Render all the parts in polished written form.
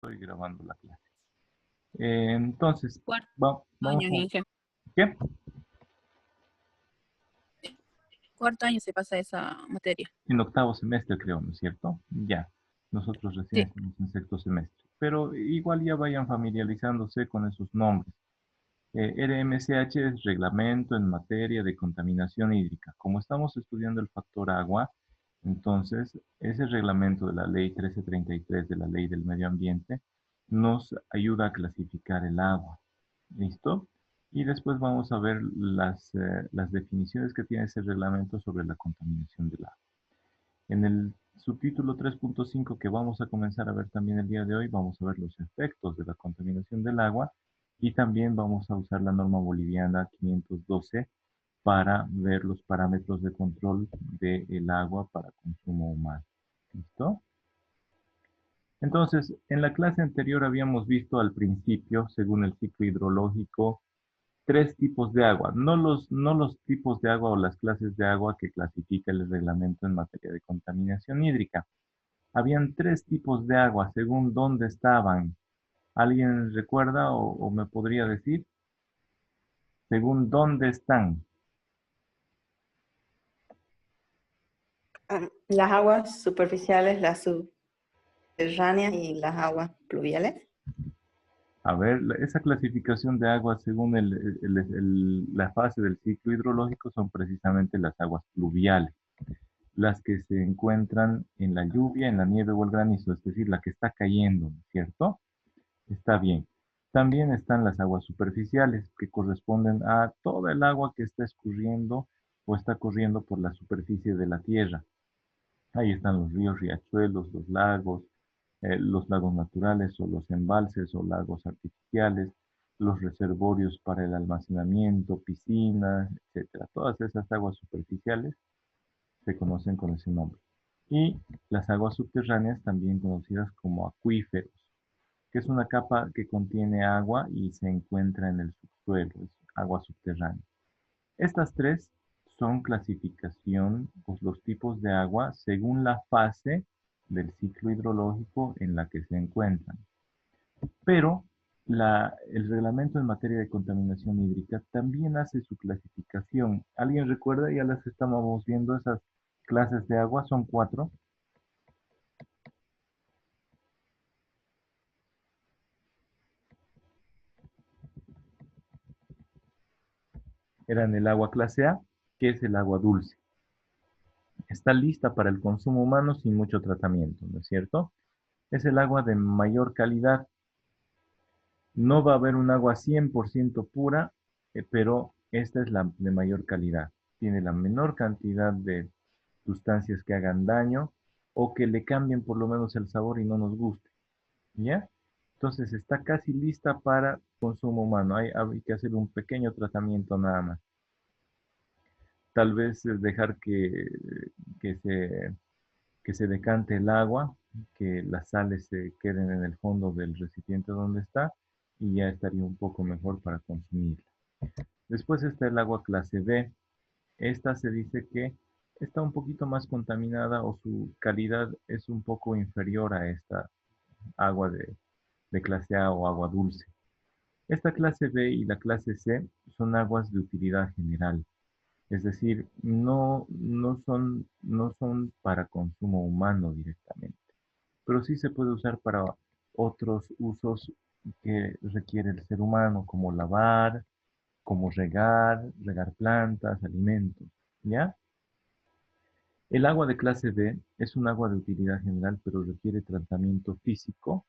Estoy grabando la clase. Entonces, Cuarto vamos año, a... Inge. ¿Qué? Cuarto año se pasa esa materia. En octavo semestre, creo, ¿no es cierto? Ya. Nosotros recién Sí. estamos en sexto semestre. Pero igual ya vayan familiarizándose con esos nombres. RMCH es Reglamento en Materia de Contaminación Hídrica. Como estamos estudiando el factor agua, entonces ese reglamento de la Ley 1333 de la Ley del Medio Ambiente nos ayuda a clasificar el agua. ¿Listo? Y después vamos a ver las definiciones que tiene ese reglamento sobre la contaminación del agua. En el subtítulo 3.5 que vamos a comenzar a ver también el día de hoy, vamos a ver los efectos de la contaminación del agua y también vamos a usar la norma boliviana 512 para ver los parámetros de control del agua para consumo humano. ¿Listo? Entonces, en la clase anterior habíamos visto al principio, según el ciclo hidrológico, tres tipos de agua, no los tipos de agua o las clases de agua que clasifica el reglamento en materia de contaminación hídrica. Habían tres tipos de agua según dónde estaban. ¿Alguien recuerda o me podría decir? Según dónde están. Las aguas superficiales, las subterráneas y las aguas pluviales. A ver, esa clasificación de aguas según la fase del ciclo hidrológico son precisamente las aguas pluviales, las que se encuentran en la lluvia, en la nieve o el granizo, es decir, la que está cayendo, ¿cierto? Está bien. También están las aguas superficiales, que corresponden a toda el agua que está escurriendo o está corriendo por la superficie de la tierra. Ahí están los ríos, riachuelos, los lagos naturales o los embalses o lagos artificiales, los reservorios para el almacenamiento, piscinas, etcétera. Todas esas aguas superficiales se conocen con ese nombre. Y las aguas subterráneas, también conocidas como acuíferos, que es una capa que contiene agua y se encuentra en el subsuelo, es agua subterránea. Estas tres son clasificación, pues los tipos de agua según la fase del ciclo hidrológico en la que se encuentran. Pero el reglamento en materia de contaminación hídrica también hace su clasificación. ¿Alguien recuerda? Ya las estábamos viendo, esas clases de agua, son cuatro. Eran el agua clase A, que es el agua dulce. Está lista para el consumo humano sin mucho tratamiento, ¿no es cierto? Es el agua de mayor calidad. No va a haber un agua 100% pura, pero esta es la de mayor calidad. Tiene la menor cantidad de sustancias que hagan daño o que le cambien por lo menos el sabor y no nos guste. ¿Ya? Entonces está casi lista para consumo humano. Hay que hacer un pequeño tratamiento nada más. Tal vez dejar que se, que se decante el agua, que las sales se queden en el fondo del recipiente donde está y ya estaría un poco mejor para consumirla. Después está el agua clase B. Esta se dice que está un poquito más contaminada o su calidad es un poco inferior a esta agua de clase A o agua dulce. Esta clase B y la clase C son aguas de utilidad general, es decir, no son para consumo humano directamente, pero sí se puede usar para otros usos que requiere el ser humano, como lavar, como regar plantas, alimentos, ¿ya? El agua de clase B es un agua de utilidad general, pero requiere tratamiento físico,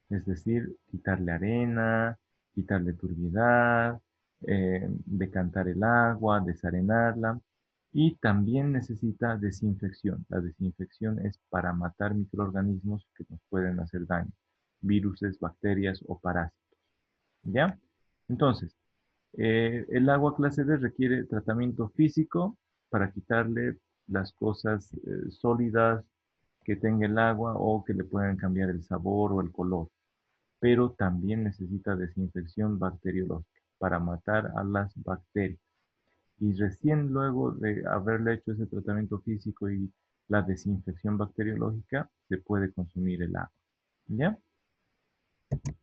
es decir, quitarle arena, quitarle turbiedad, decantar el agua, desarenarla, y también necesita desinfección. La desinfección es para matar microorganismos que nos pueden hacer daño, viruses, bacterias o parásitos. ¿Ya? Entonces, el agua clase B requiere tratamiento físico para quitarle las cosas sólidas que tenga el agua o que le puedan cambiar el sabor o el color, pero también necesita desinfección bacteriológica para matar a las bacterias. Y recién luego de haberle hecho ese tratamiento físico y la desinfección bacteriológica, se puede consumir el agua. ¿Ya?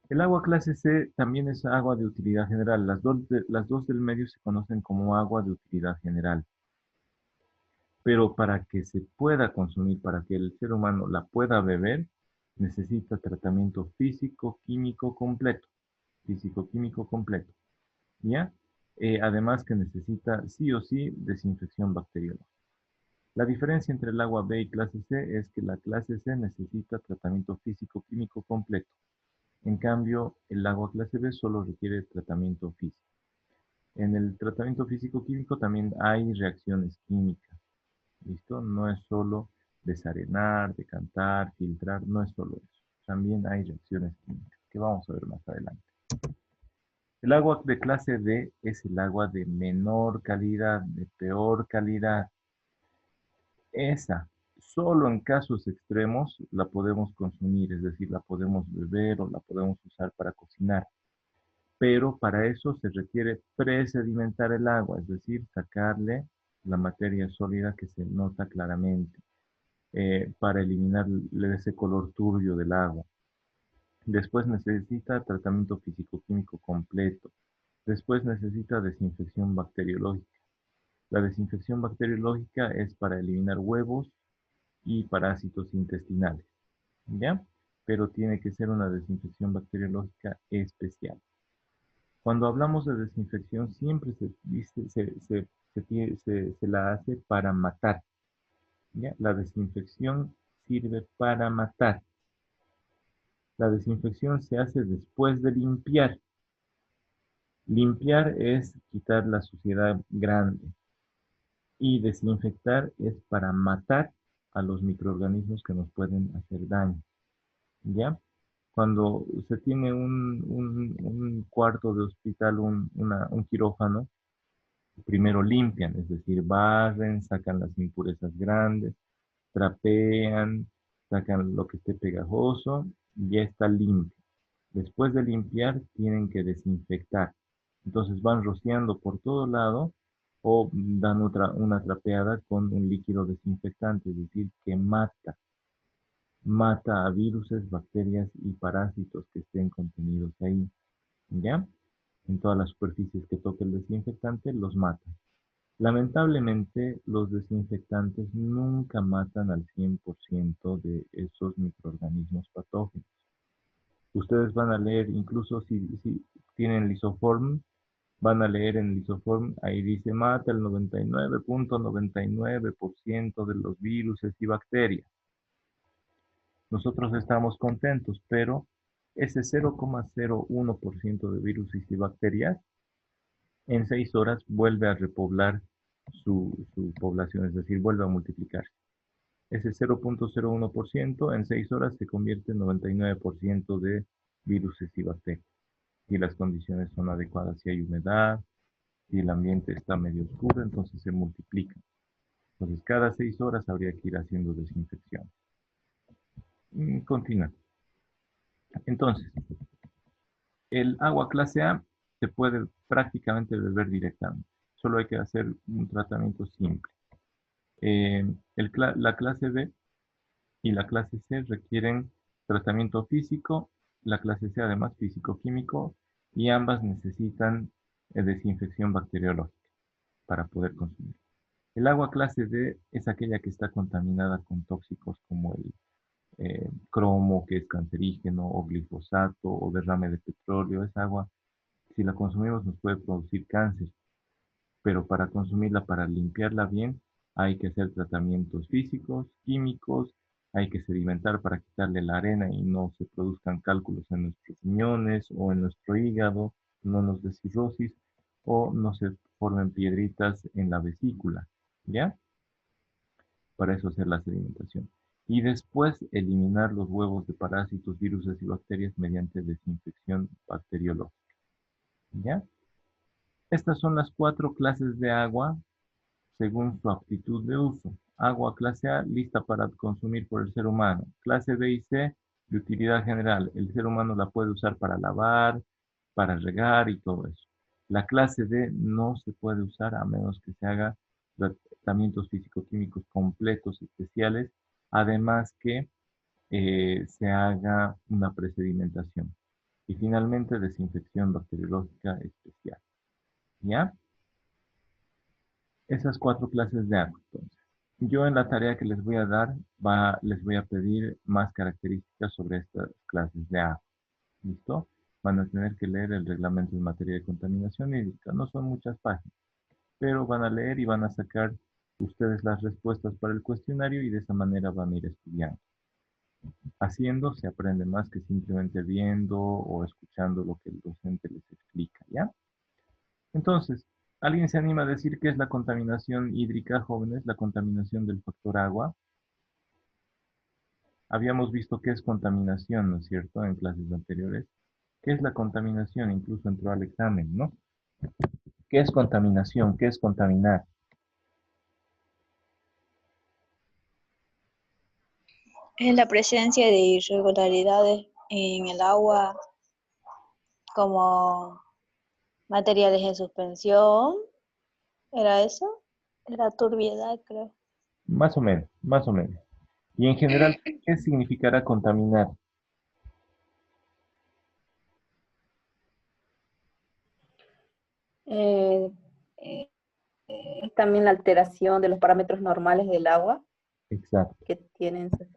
El agua clase C también es agua de utilidad general. Las dos del medio se conocen como agua de utilidad general. Pero para que se pueda consumir, para que el ser humano la pueda beber, necesita tratamiento físico-químico completo. Físico-químico completo. ¿Ya? Además que necesita sí o sí desinfección bacteriológica. La diferencia entre el agua B y clase C es que la clase C necesita tratamiento físico-químico completo. En cambio, el agua clase B solo requiere tratamiento físico. En el tratamiento físico-químico también hay reacciones químicas. ¿Listo? No es solo desarenar, decantar, filtrar, no es solo eso. También hay reacciones químicas, que vamos a ver más adelante. El agua de clase D es el agua de menor calidad, de peor calidad. Esa, solo en casos extremos la podemos consumir, es decir, la podemos beber o la podemos usar para cocinar. Pero para eso se requiere presedimentar el agua, es decir, sacarle la materia sólida que se nota claramente, para eliminar ese color turbio del agua. Después necesita tratamiento físico-químico completo. Después necesita desinfección bacteriológica. La desinfección bacteriológica es para eliminar huevos y parásitos intestinales, ¿ya? Pero tiene que ser una desinfección bacteriológica especial. Cuando hablamos de desinfección, siempre se dice, se la hace para matar, ¿ya? La desinfección sirve para matar. La desinfección se hace después de limpiar. Limpiar es quitar la suciedad grande y desinfectar es para matar a los microorganismos que nos pueden hacer daño, ¿ya? Cuando se tiene un cuarto de hospital, un quirófano, primero limpian, es decir, barren, sacan las impurezas grandes, trapean, sacan lo que esté pegajoso, y ya está limpio. Después de limpiar, tienen que desinfectar. Entonces van rociando por todo lado o dan una trapeada con un líquido desinfectante, es decir, que mata a virus, bacterias y parásitos que estén contenidos ahí, ¿ya? En todas las superficies que toque el desinfectante, los mata. Lamentablemente, los desinfectantes nunca matan al 100% de esos microorganismos patógenos. Ustedes van a leer, incluso si tienen Lisoform, van a leer en Lisoform, ahí dice mata el 99.99% de los virus y bacterias. Nosotros estamos contentos, pero ese 0,01% de virus y bacterias en 6 horas vuelve a repoblar su población, es decir, vuelve a multiplicarse. Ese 0,01% en 6 horas se convierte en 99% de virus y bacterias. Si las condiciones son adecuadas, si hay humedad, si el ambiente está medio oscuro, entonces se multiplica. Entonces, cada 6 horas habría que ir haciendo desinfección. Continúa. Entonces, el agua clase A se puede prácticamente beber directamente. Solo hay que hacer un tratamiento simple. La clase B y la clase C requieren tratamiento físico, la clase C además físico-químico, y ambas necesitan desinfección bacteriológica para poder consumir. El agua clase D es aquella que está contaminada con tóxicos como el cromo, que es cancerígeno, o glifosato, o derrame de petróleo. Esa agua, si la consumimos, nos puede producir cáncer, pero para consumirla, para limpiarla bien, hay que hacer tratamientos físicos, químicos, hay que sedimentar para quitarle la arena y no se produzcan cálculos en nuestros riñones o en nuestro hígado, no nos dé cirrosis o no se formen piedritas en la vesícula, ¿ya? Para eso hacer la sedimentación. Y después eliminar los huevos de parásitos, virus y bacterias mediante desinfección bacteriológica, ¿ya? Estas son las 4 clases de agua según su aptitud de uso. Agua clase A, lista para consumir por el ser humano. Clase B y C, de utilidad general. El ser humano la puede usar para lavar, para regar y todo eso. La clase D no se puede usar a menos que se haga tratamientos físico-químicos completos especiales, además que se haga una presedimentación. Y finalmente, desinfección bacteriológica especial. ¿Ya? Esas 4 clases de agua. Entonces, yo en la tarea que les voy a dar, les voy a pedir más características sobre estas clases de agua. ¿Listo? Van a tener que leer el reglamento en materia de contaminación hídrica. No son muchas páginas, pero van a leer y van a sacar ustedes las respuestas para el cuestionario y de esa manera van a ir estudiando. Haciendo se aprende más que simplemente viendo o escuchando lo que el docente les explica, ¿ya? Entonces, ¿alguien se anima a decir qué es la contaminación hídrica, jóvenes? La contaminación del factor agua. Habíamos visto qué es contaminación, ¿no es cierto?, en clases anteriores. ¿Qué es la contaminación? Incluso entró al examen, ¿no? ¿Qué es contaminación? ¿Qué es contaminar? Es la presencia de irregularidades en el agua como materiales en suspensión. ¿Era eso? Era turbiedad, creo. Más o menos, más o menos. Y en general, ¿qué significará contaminar? Eh, eh, es también la alteración de los parámetros normales del agua Exacto. que tienen sus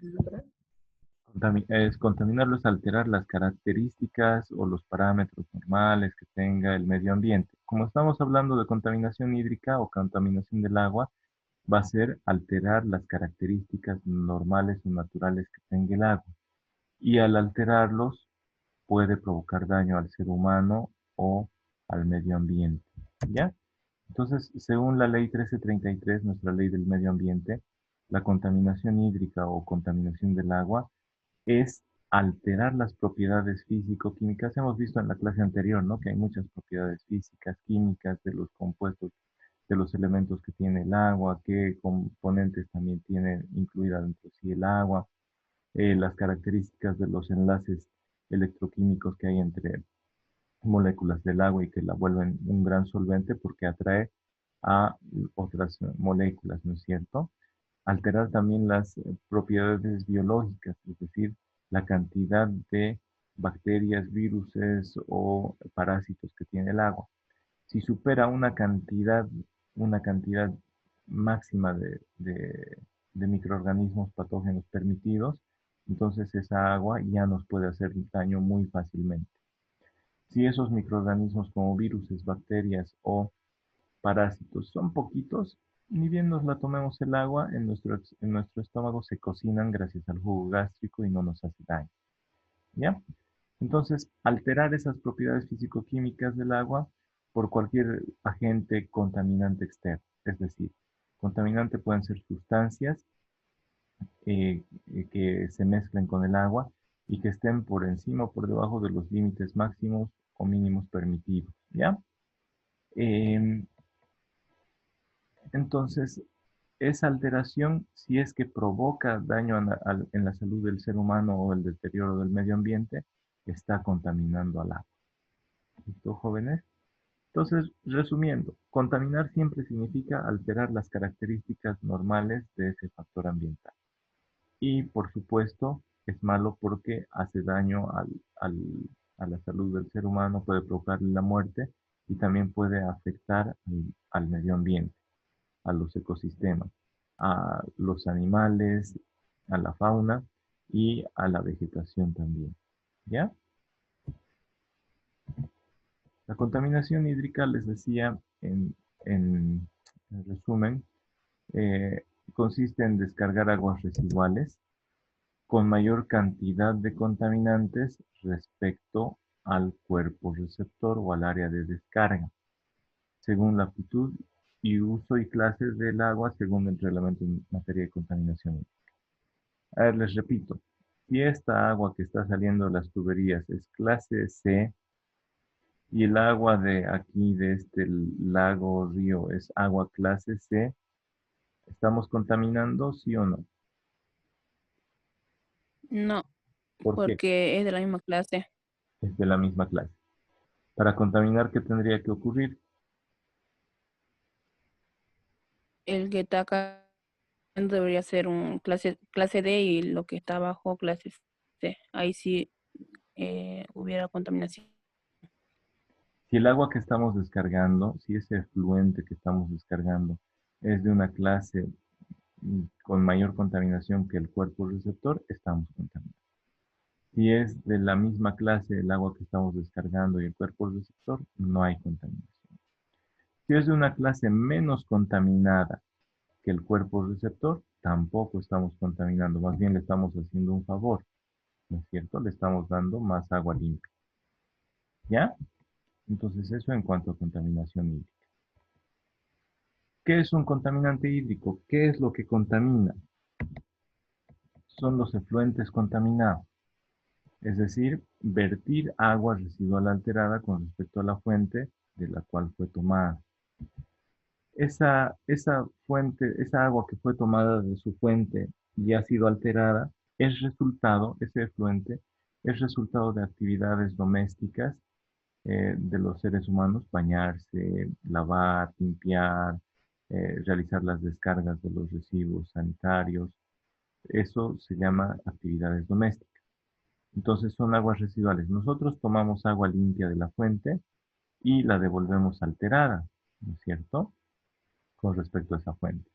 parámetros. Contaminarlo es alterar las características o los parámetros normales que tenga el medio ambiente. Como estamos hablando de contaminación hídrica o contaminación del agua, va a ser alterar las características normales o naturales que tenga el agua. Y al alterarlos, puede provocar daño al ser humano o al medio ambiente. ¿Ya? Entonces, según la ley 1333, nuestra ley del medio ambiente, la contaminación hídrica o contaminación del agua es alterar las propiedades físico-químicas. Hemos visto en la clase anterior, ¿no?, que hay muchas propiedades físicas, químicas de los compuestos, de los elementos que tiene el agua, qué componentes también tiene incluida dentro de sí el agua, las características de los enlaces electroquímicos que hay entre moléculas del agua y que la vuelven un gran solvente porque atrae a otras moléculas, ¿no es cierto? Alterar también las propiedades biológicas, es decir, la cantidad de bacterias, viruses o parásitos que tiene el agua. Si supera una cantidad máxima de microorganismos patógenos permitidos, entonces esa agua ya nos puede hacer daño muy fácilmente. Si esos microorganismos como viruses, bacterias o parásitos son poquitos, ni bien nos la tomemos el agua, en nuestro estómago se cocinan gracias al jugo gástrico y no nos hace daño. ¿Ya? Entonces, alterar esas propiedades físico-químicas del agua por cualquier agente contaminante externo. Es decir, contaminante pueden ser sustancias que se mezclen con el agua y que estén por encima o por debajo de los límites máximos o mínimos permitidos. ¿Ya? Em, entonces, esa alteración, si es que provoca daño en la salud del ser humano o el deterioro del medio ambiente, está contaminando al agua. ¿Listo, jóvenes? Entonces, resumiendo, contaminar siempre significa alterar las características normales de ese factor ambiental. Y, por supuesto, es malo porque hace daño a la salud del ser humano, puede provocarle la muerte y también puede afectar al medio ambiente, a los ecosistemas, a los animales, a la fauna y a la vegetación también. ¿Ya? La contaminación hídrica, les decía en resumen, eh, consiste en descargar aguas residuales con mayor cantidad de contaminantes respecto al cuerpo receptor o al área de descarga, según la aptitud y uso y clases del agua según el reglamento en materia de contaminación. A ver, les repito, si esta agua que está saliendo de las tuberías es clase C y el agua de aquí, de este lago o río, es agua clase C, ¿estamos contaminando, sí o no? No, ¿Por qué? porque es de la misma clase. Es de la misma clase. Para contaminar, ¿qué tendría que ocurrir? El que está acá debería ser un clase D y lo que está abajo clase C. Ahí sí hubiera contaminación. Si el agua que estamos descargando, si ese efluente que estamos descargando es de una clase con mayor contaminación que el cuerpo receptor, estamos contaminados. Si es de la misma clase el agua que estamos descargando y el cuerpo receptor, no hay contaminación. Si es de una clase menos contaminada que el cuerpo receptor, tampoco estamos contaminando, más bien le estamos haciendo un favor, ¿no es cierto? Le estamos dando más agua limpia. ¿Ya? Entonces eso en cuanto a contaminación hídrica. ¿Qué es un contaminante hídrico? ¿Qué es lo que contamina? Son los efluentes contaminados, es decir, vertir agua residual alterada con respecto a la fuente de la cual fue tomada. Esa fuente, esa agua que fue tomada de su fuente y ha sido alterada, es resultado, ese efluente, es resultado de actividades domésticas de los seres humanos, bañarse, lavar, limpiar, realizar las descargas de los residuos sanitarios. Eso se llama actividades domésticas. Entonces son aguas residuales. Nosotros tomamos agua limpia de la fuente y la devolvemos alterada, ¿no es cierto? Con respecto a esa fuente.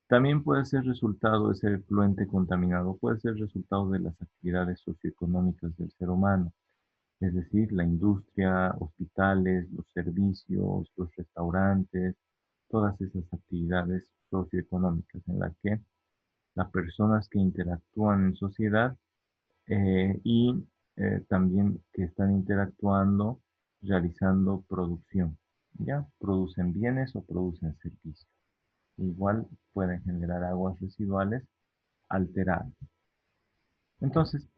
También puede ser resultado, ese efluente contaminado, puede ser resultado de las actividades socioeconómicas del ser humano, es decir, la industria, hospitales, los servicios, los restaurantes, todas esas actividades socioeconómicas en las que las personas que interactúan en sociedad y también que están interactuando realizando producción, ¿ya? Producen bienes o producen servicios. Igual pueden generar aguas residuales alteradas. Entonces,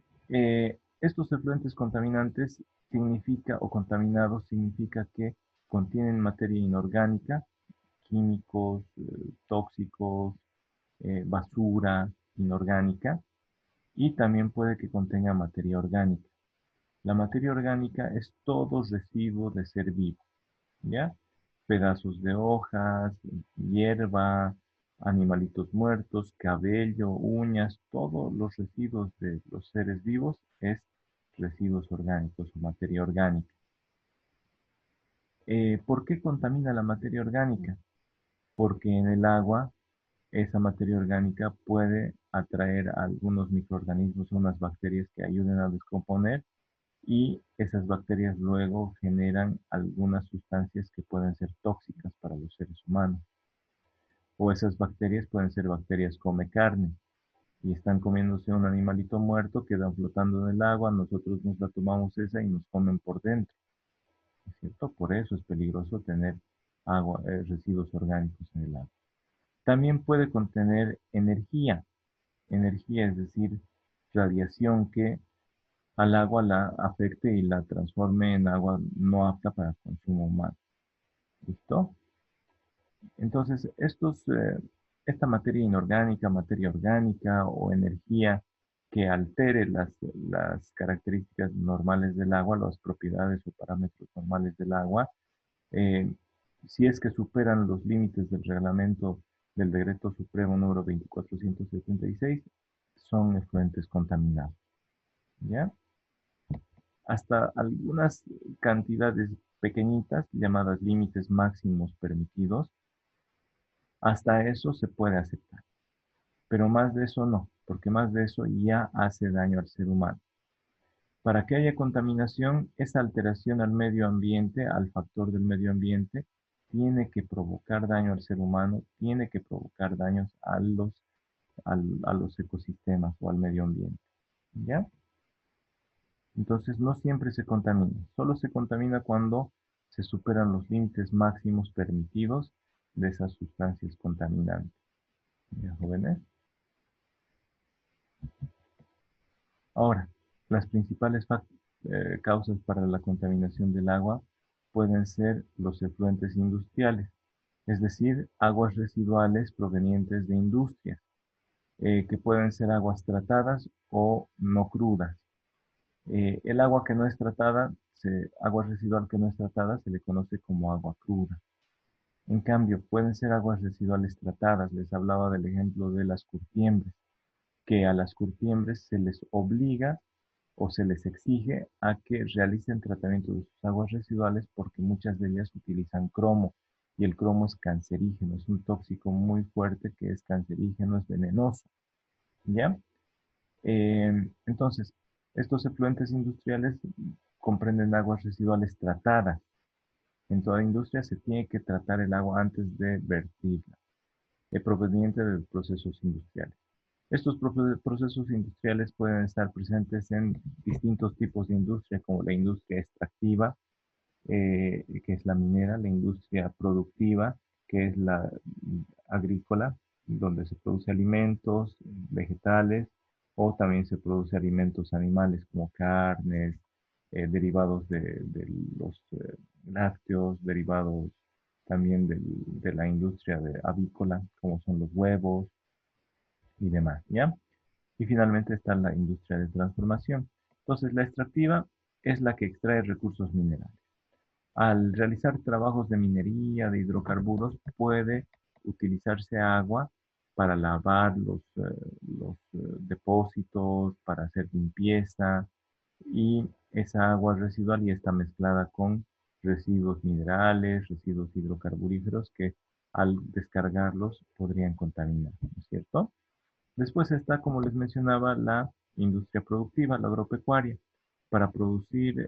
estos efluentes contaminantes significa, o contaminados significa que contienen materia inorgánica, químicos, tóxicos, basura inorgánica, y también puede que contenga materia orgánica. La materia orgánica es todo residuo de ser vivo, ¿ya? Pedazos de hojas, hierba, animalitos muertos, cabello, uñas, todos los residuos de los seres vivos es residuos orgánicos o materia orgánica. ¿Por qué contamina la materia orgánica? Porque en el agua esa materia orgánica puede atraer a algunos microorganismos, unas bacterias que ayuden a descomponer y esas bacterias luego generan algunas sustancias que pueden ser tóxicas para los seres humanos. O esas bacterias pueden ser bacterias come carne y están comiéndose un animalito muerto, quedan flotando en el agua, nosotros nos la tomamos esa y nos comen por dentro, ¿no es cierto? Por eso es peligroso tener agua, residuos orgánicos en el agua. También puede contener energía, es decir, radiación que al agua la afecte y la transforme en agua no apta para consumo humano. ¿Listo? Entonces, esta materia orgánica o energía que altere las características normales del agua, las propiedades o parámetros normales del agua, eh, si es que superan los límites del reglamento del Decreto Supremo número 2476, son efluentes contaminados. ¿Ya? Hasta algunas cantidades pequeñitas, llamadas límites máximos permitidos, hasta eso se puede aceptar. Pero más de eso no, porque más de eso ya hace daño al ser humano. Para que haya contaminación, esa alteración al medio ambiente, al factor del medio ambiente, tiene que provocar daño al ser humano, tiene que provocar daños a los ecosistemas o al medio ambiente. ¿Ya? Entonces no siempre se contamina, solo se contamina cuando se superan los límites máximos permitidos de esas sustancias contaminantes. ¿Ya, jóvenes? Ahora, las principales causas para la contaminación del agua pueden ser los efluentes industriales, es decir, aguas residuales provenientes de industrias, que pueden ser aguas tratadas o no crudas. El agua que no es tratada, agua residual que no es tratada, se le conoce como agua cruda. En cambio, pueden ser aguas residuales tratadas. Les hablaba del ejemplo de las curtiembres, que a las curtiembres se les obliga o se les exige a que realicen tratamiento de sus aguas residuales porque muchas de ellas utilizan cromo y el cromo es cancerígeno, es un tóxico muy fuerte que es cancerígeno, es venenoso, ¿ya? Entonces, estos efluentes industriales comprenden aguas residuales tratadas. En toda industria se tiene que tratar el agua antes de vertirla, proveniente de procesos industriales. Estos procesos industriales pueden estar presentes en distintos tipos de industria, como la industria extractiva, que es la minera, la industria productiva, que es la agrícola, donde se produce alimentos vegetales, o también se produce alimentos animales como carnes, derivados de los lácteos, derivados también de la industria avícola, como son los huevos y demás, ¿ya? Y finalmente está la industria de transformación. Entonces, la extractiva es la que extrae recursos minerales. Al realizar trabajos de minería, de hidrocarburos, puede utilizarse agua para lavar los depósitos, para hacer limpieza, y esa agua residual ya está mezclada con residuos minerales, residuos hidrocarburíferos que al descargarlos podrían contaminar, ¿no es cierto? Después está, como les mencionaba, la industria productiva, la agropecuaria, para producir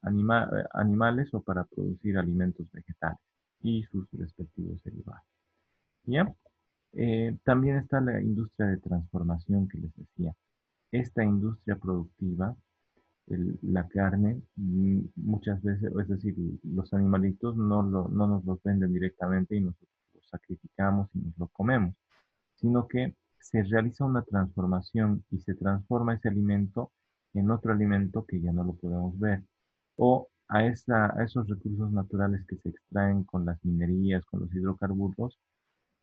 animales o para producir alimentos vegetales y sus respectivos derivados. ¿Ya? También está la industria de transformación que les decía. Esta industria productiva, la carne, muchas veces, es decir, los animalitos no nos los venden directamente y nosotros los sacrificamos y nos lo comemos, sino que se realiza una transformación y se transforma ese alimento en otro alimento que ya no lo podemos ver. O a esos recursos naturales que se extraen con las minerías, con los hidrocarburos,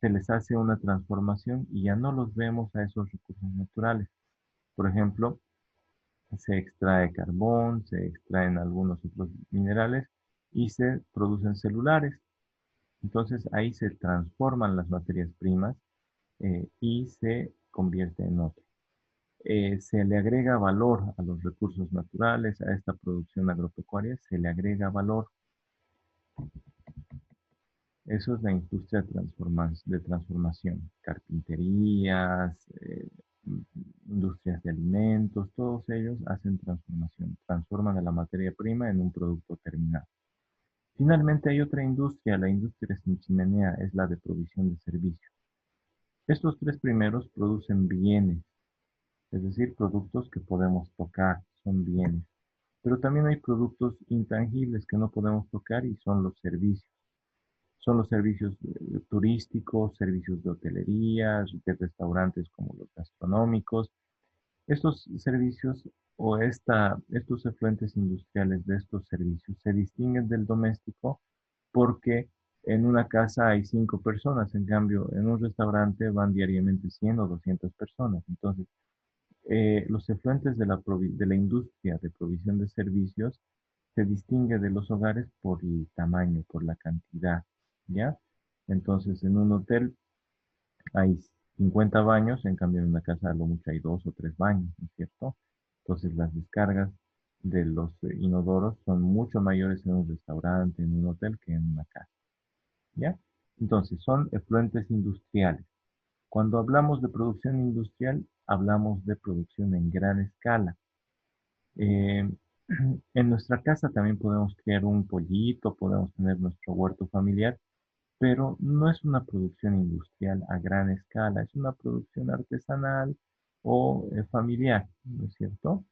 se les hace una transformación y ya no los vemos a esos recursos naturales. Por ejemplo, se extrae carbón, se extraen algunos otros minerales y se producen celulares. Entonces ahí se transforman las materias primas y se convierte en otro. Se le agrega valor a los recursos naturales, a esta producción agropecuaria, se le agrega valor. Eso es la industria de transformación. Carpinterías, industrias de alimentos, todos ellos hacen transformación, transforman a la materia prima en un producto terminado. Finalmente hay otra industria, la industria sin chimenea, es la de provisión de servicios. Estos tres primeros producen bienes, es decir, productos que podemos tocar, son bienes. Pero también hay productos intangibles que no podemos tocar y son los servicios. Son los servicios turísticos, servicios de hotelería, de restaurantes como los gastronómicos. Estos servicios o estos efluentes industriales de estos servicios se distinguen del doméstico porque en una casa hay 5 personas, en cambio en un restaurante van diariamente 100 o 200 personas. Entonces, los efluentes de la industria de provisión de servicios se distingue de los hogares por el tamaño, por la cantidad, ¿ya? Entonces, en un hotel hay 50 baños, en cambio en una casa a lo mucho hay 2 o 3 baños, ¿no es cierto? Entonces, las descargas de los inodoros son mucho mayores en un restaurante, en un hotel, que en una casa, ¿ya? Entonces, son efluentes industriales. Cuando hablamos de producción industrial, hablamos de producción en gran escala. Eh, en nuestra casa también podemos criar un pollito, podemos tener nuestro huerto familiar, pero no es una producción industrial a gran escala, es una producción artesanal o familiar, ¿no es cierto?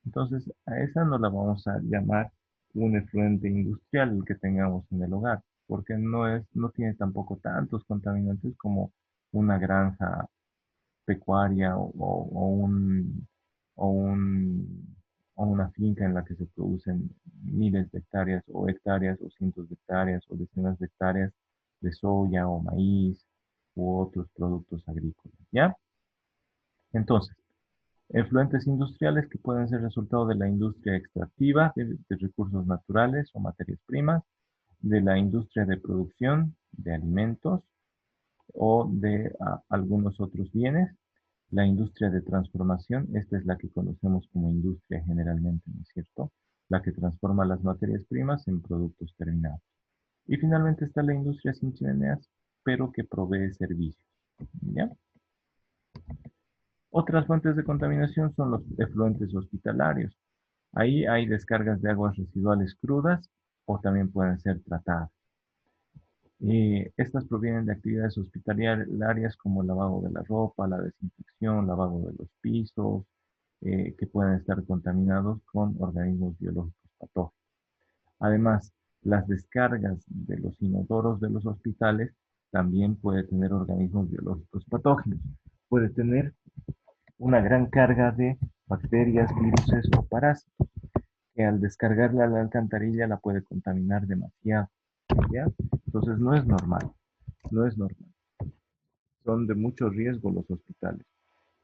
Entonces, a esa no la vamos a llamar un efluente industrial el que tengamos en el hogar, porque no tiene tampoco tantos contaminantes como una granja pecuaria o, un- o una finca en la que se producen miles de hectáreas o cientos de hectáreas o decenas de hectáreas de soya o maíz u otros productos agrícolas, ¿ya? Entonces, efluentes industriales que pueden ser resultado de la industria extractiva de recursos naturales o materias primas, de la industria de producción de alimentos o de algunos otros bienes, La industria de transformación, esta es la que conocemos como industria generalmente, ¿no es cierto? La que transforma las materias primas en productos terminados. Y finalmente está la industria sin chimeneas, pero que provee servicios. ¿Ya? Otras fuentes de contaminación son los efluentes hospitalarios. Ahí hay descargas de aguas residuales crudas o también pueden ser tratadas. Estas provienen de actividades hospitalarias como el lavado de la ropa, la desinfección, lavado de los pisos, que pueden estar contaminados con organismos biológicos patógenos. Además, las descargas de los inodoros de los hospitales también puede tener organismos biológicos patógenos. Puede tener una gran carga de bacterias, virus o parásitos, que al descargarla a la alcantarilla la puede contaminar demasiado. ¿Ya? Entonces no es normal, no es normal. Son de mucho riesgo los hospitales.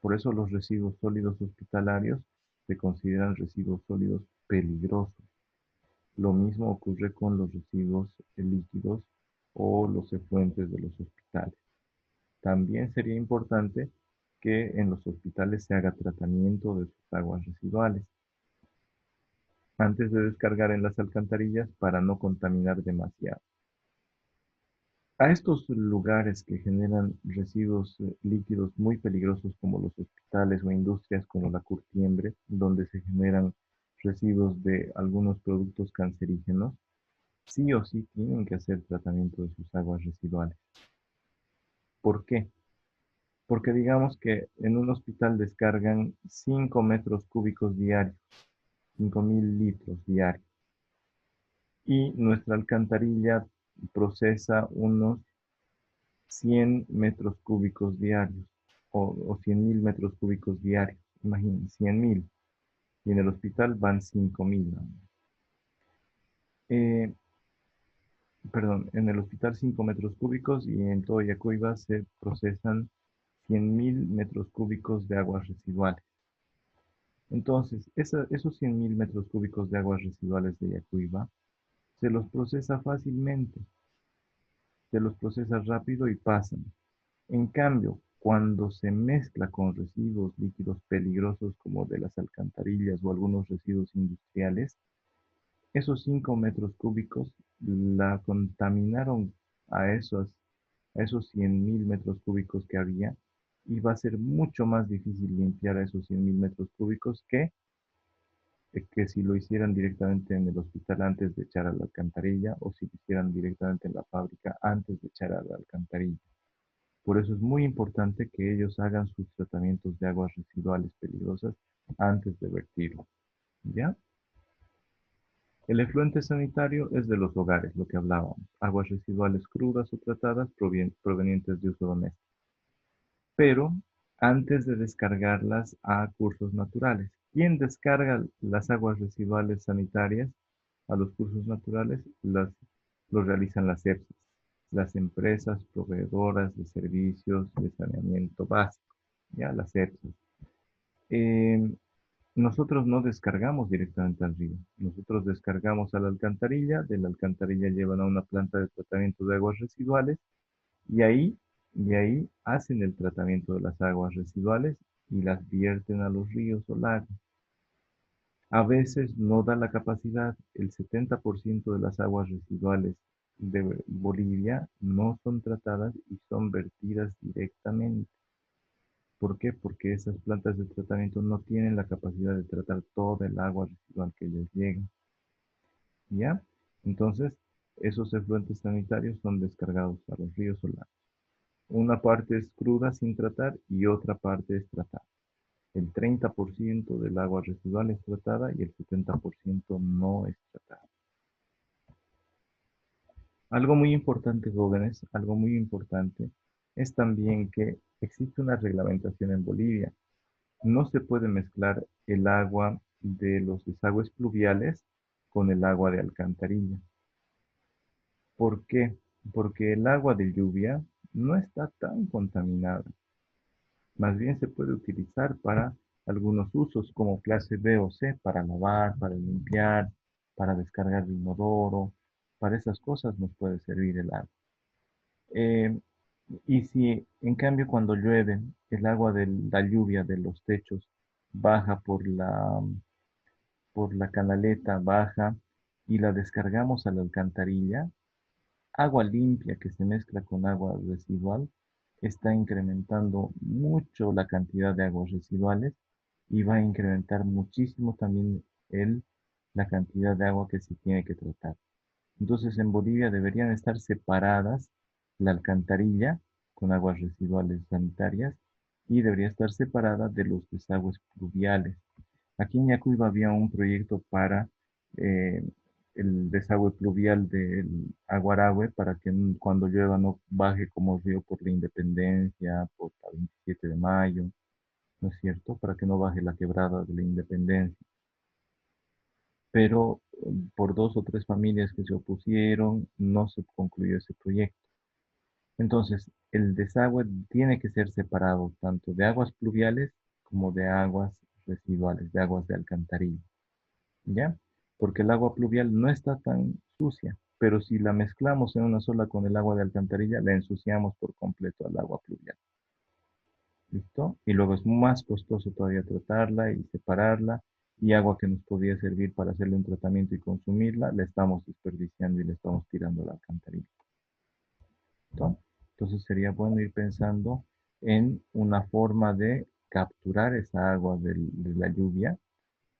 Por eso los residuos sólidos hospitalarios se consideran residuos sólidos peligrosos. Lo mismo ocurre con los residuos líquidos o los efluentes de los hospitales. También sería importante que en los hospitales se haga tratamiento de sus aguas residuales antes de descargar en las alcantarillas para no contaminar demasiado. A estos lugares que generan residuos líquidos muy peligrosos como los hospitales o industrias como la curtiembre, donde se generan residuos de algunos productos cancerígenos, sí o sí tienen que hacer tratamiento de sus aguas residuales. ¿Por qué? Porque digamos que en un hospital descargan 5 metros cúbicos diarios, 5.000 litros diarios, y nuestra alcantarilla procesa unos 100 metros cúbicos diarios, o 100.000 metros cúbicos diarios. Imaginen, 100.000. Y en el hospital van 5.000. Perdón, en el hospital 5 metros cúbicos y en todo Yacuiba se procesan 100.000 metros cúbicos de aguas residuales. Entonces, esos 100.000 metros cúbicos de aguas residuales de Yacuiba se los procesa fácilmente, se los procesa rápido y pasan. En cambio, cuando se mezcla con residuos líquidos peligrosos como de las alcantarillas o algunos residuos industriales, esos 5 metros cúbicos la contaminaron a esos 100.000 metros cúbicos que había y va a ser mucho más difícil limpiar a esos 100.000 metros cúbicos que si lo hicieran directamente en el hospital antes de echar a la alcantarilla o si lo hicieran directamente en la fábrica antes de echar a la alcantarilla. Por eso es muy importante que ellos hagan sus tratamientos de aguas residuales peligrosas antes de vertirlo. ¿Ya? El efluente sanitario es de los hogares, lo que hablábamos. Aguas residuales crudas o tratadas provenientes de uso doméstico. Pero antes de descargarlas a cursos naturales. ¿Quién descarga las aguas residuales sanitarias a los cursos naturales? Lo realizan las EPSAs, las empresas proveedoras de servicios de saneamiento básico, ya las EPSAs. Nosotros no descargamos directamente al río, nosotros descargamos a la alcantarilla, de la alcantarilla llevan a una planta de tratamiento de aguas residuales y ahí hacen el tratamiento de las aguas residuales y las vierten a los ríos o lagos. A veces no da la capacidad, el 70% de las aguas residuales de Bolivia no son tratadas y son vertidas directamente. ¿Por qué? Porque esas plantas de tratamiento no tienen la capacidad de tratar toda el agua residual que les llega. ¿Ya? Entonces, esos efluentes sanitarios son descargados a los ríos o lagos. Una parte es cruda sin tratar y otra parte es tratada. El 30% del agua residual es tratada y el 70% no es tratada. Algo muy importante, jóvenes, algo muy importante es también que existe una reglamentación en Bolivia. No se puede mezclar el agua de los desagües pluviales con el agua de alcantarilla. ¿Por qué? Porque el agua de lluvia no está tan contaminada. Más bien se puede utilizar para algunos usos como clase B o C, para lavar, para limpiar, para descargar el inodoro. Para esas cosas nos puede servir el agua. Eh, Y si en cambio cuando llueve, el agua de la lluvia de los techos baja por la canaleta, baja y la descargamos a la alcantarilla, agua limpia que se mezcla con agua residual está incrementando mucho la cantidad de aguas residuales y va a incrementar muchísimo también la cantidad de agua que se tiene que tratar. Entonces en Bolivia deberían estar separadas la alcantarilla con aguas residuales sanitarias y debería estar separada de los desagües pluviales. Aquí en Yacuiba había un proyecto para eh, el desagüe pluvial del Aguarahue para que cuando llueva no baje como río por la Independencia, por la 27 de mayo, ¿no es cierto? Para que no baje la quebrada de la Independencia. Pero por dos o tres familias que se opusieron, no se concluyó ese proyecto. Entonces, el desagüe tiene que ser separado tanto de aguas pluviales como de aguas residuales, de aguas de alcantarilla, ¿ya? Porque el agua pluvial no está tan sucia, pero si la mezclamos en una sola con el agua de alcantarilla, la ensuciamos por completo al agua pluvial. ¿Listo? Y luego es más costoso todavía tratarla y separarla, y agua que nos podría servir para hacerle un tratamiento y consumirla, la estamos desperdiciando y le estamos tirando a la alcantarilla. ¿Listo? Entonces sería bueno ir pensando en una forma de capturar esa agua de la lluvia,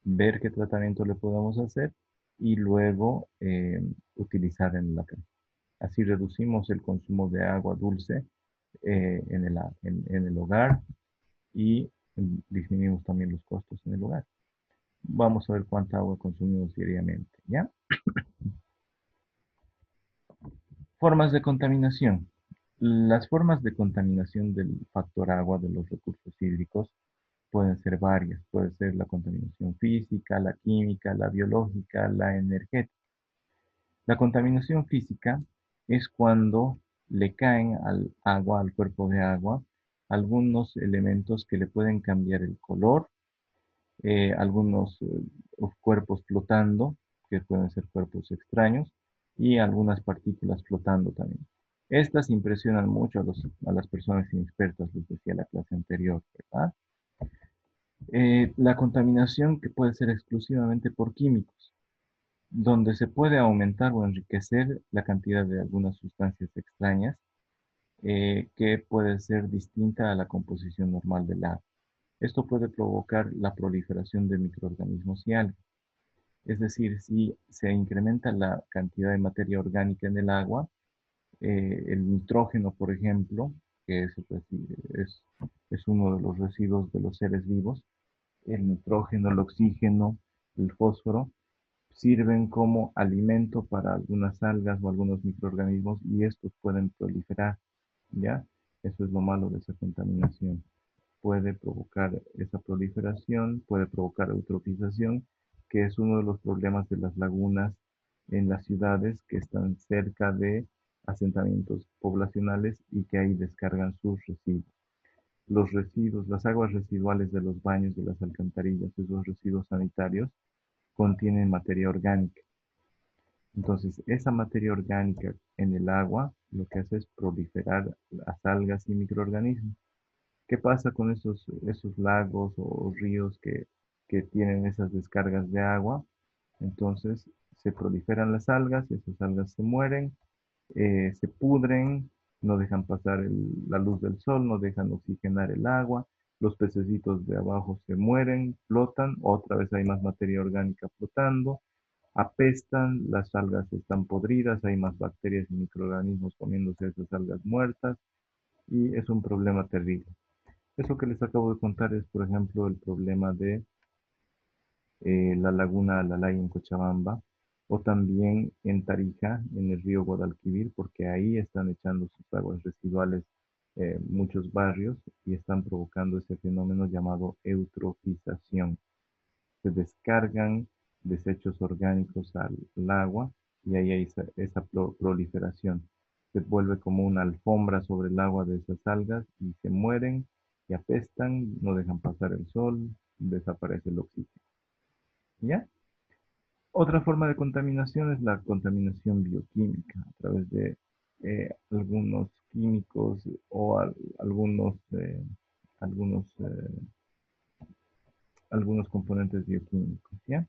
ver qué tratamiento le podemos hacer y luego utilizar en la casa. Así reducimos el consumo de agua dulce en el hogar y disminuimos también los costos en el hogar. Vamos a ver cuánta agua consumimos diariamente, ¿ya? Formas de contaminación. Las formas de contaminación del factor agua de los recursos hídricos pueden ser varias. Puede ser la contaminación física, la química, la biológica, la energética. La contaminación física es cuando le caen al agua, al cuerpo de agua, algunos elementos que le pueden cambiar el color, algunos cuerpos flotando, que pueden ser cuerpos extraños, y algunas partículas flotando también. Estas impresionan mucho a las personas inexpertas, les decía la clase anterior, ¿verdad? La contaminación que puede ser exclusivamente por químicos, donde se puede aumentar o enriquecer la cantidad de algunas sustancias extrañas que puede ser distinta a la composición normal del agua. Esto puede provocar la proliferación de microorganismos y algas. Es decir, si se incrementa la cantidad de materia orgánica en el agua, el nitrógeno, por ejemplo, que es, es uno de los residuos de los seres vivos, el nitrógeno, el oxígeno, el fósforo, sirven como alimento para algunas algas o algunos microorganismos y estos pueden proliferar, ¿ya? Eso es lo malo de esa contaminación. Puede provocar esa proliferación, puede provocar eutrofización, que es uno de los problemas de las lagunas en las ciudades que están cerca de asentamientos poblacionales y que ahí descargan sus residuos. Los residuos, las aguas residuales de los baños, de las alcantarillas, esos residuos sanitarios, contienen materia orgánica. Entonces, esa materia orgánica en el agua lo que hace es proliferar las algas y microorganismos. ¿Qué pasa con esos lagos o ríos que tienen esas descargas de agua? Entonces, se proliferan las algas, esas algas se mueren, se pudren, no dejan pasar la luz del sol, no dejan oxigenar el agua, los pececitos de abajo se mueren, flotan, otra vez hay más materia orgánica flotando, apestan, las algas están podridas, hay más bacterias y microorganismos comiéndose esas algas muertas y es un problema terrible. Eso que les acabo de contar es, por ejemplo, el problema de la laguna Alalay en Cochabamba, o también en Tarija, en el río Guadalquivir, porque ahí están echando sus aguas residuales muchos barrios y están provocando ese fenómeno llamado eutrofización. Se descargan desechos orgánicos al agua y ahí hay esa proliferación. Se vuelve como una alfombra sobre el agua de esas algas y se mueren y apestan, no dejan pasar el sol, desaparece el oxígeno. ¿Ya? Otra forma de contaminación es la contaminación bioquímica a través de algunos químicos o algunos, algunos componentes bioquímicos, ¿ya?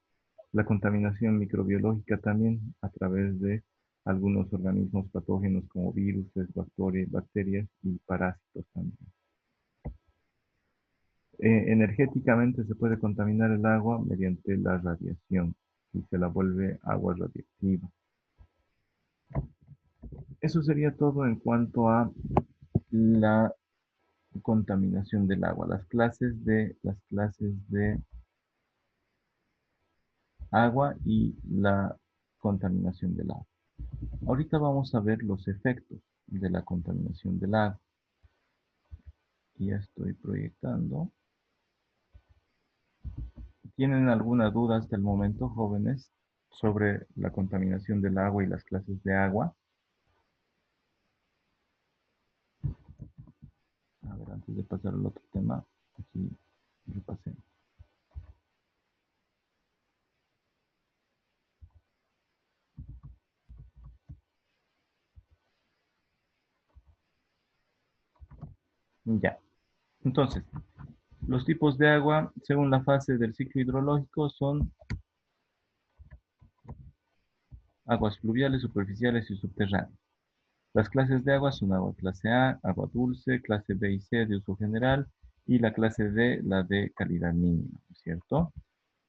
La contaminación microbiológica también a través de algunos organismos patógenos como virus, bacterias y parásitos también. Energéticamente se puede contaminar el agua mediante la radiación y se la vuelve agua radiactiva. Eso sería todo en cuanto a la contaminación del agua, las clases de agua y la contaminación del agua. Ahorita vamos a ver los efectos de la contaminación del agua. Ya estoy proyectando. ¿Tienen alguna duda hasta el momento, jóvenes, sobre la contaminación del agua y las clases de agua? A ver, antes de pasar al otro tema, aquí repasemos. Ya. Entonces, los tipos de agua, según la fase del ciclo hidrológico, son aguas fluviales, superficiales y subterráneas. Las clases de agua son agua clase A, agua dulce, clase B y C de uso general, y la clase D, la de calidad mínima, ¿cierto?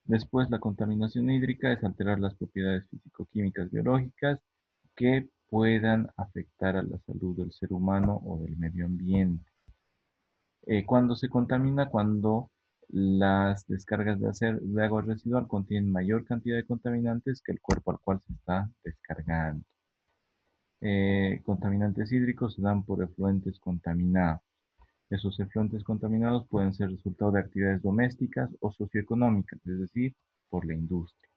Después, la contaminación hídrica es alterar las propiedades físico-químicas biológicas que puedan afectar a la salud del ser humano o del medio ambiente. Cuando se contamina, cuando las descargas de agua residual contienen mayor cantidad de contaminantes que el cuerpo al cual se está descargando. Contaminantes hídricos se dan por efluentes contaminados. Esos efluentes contaminados pueden ser resultado de actividades domésticas o socioeconómicas, es decir, por la industria.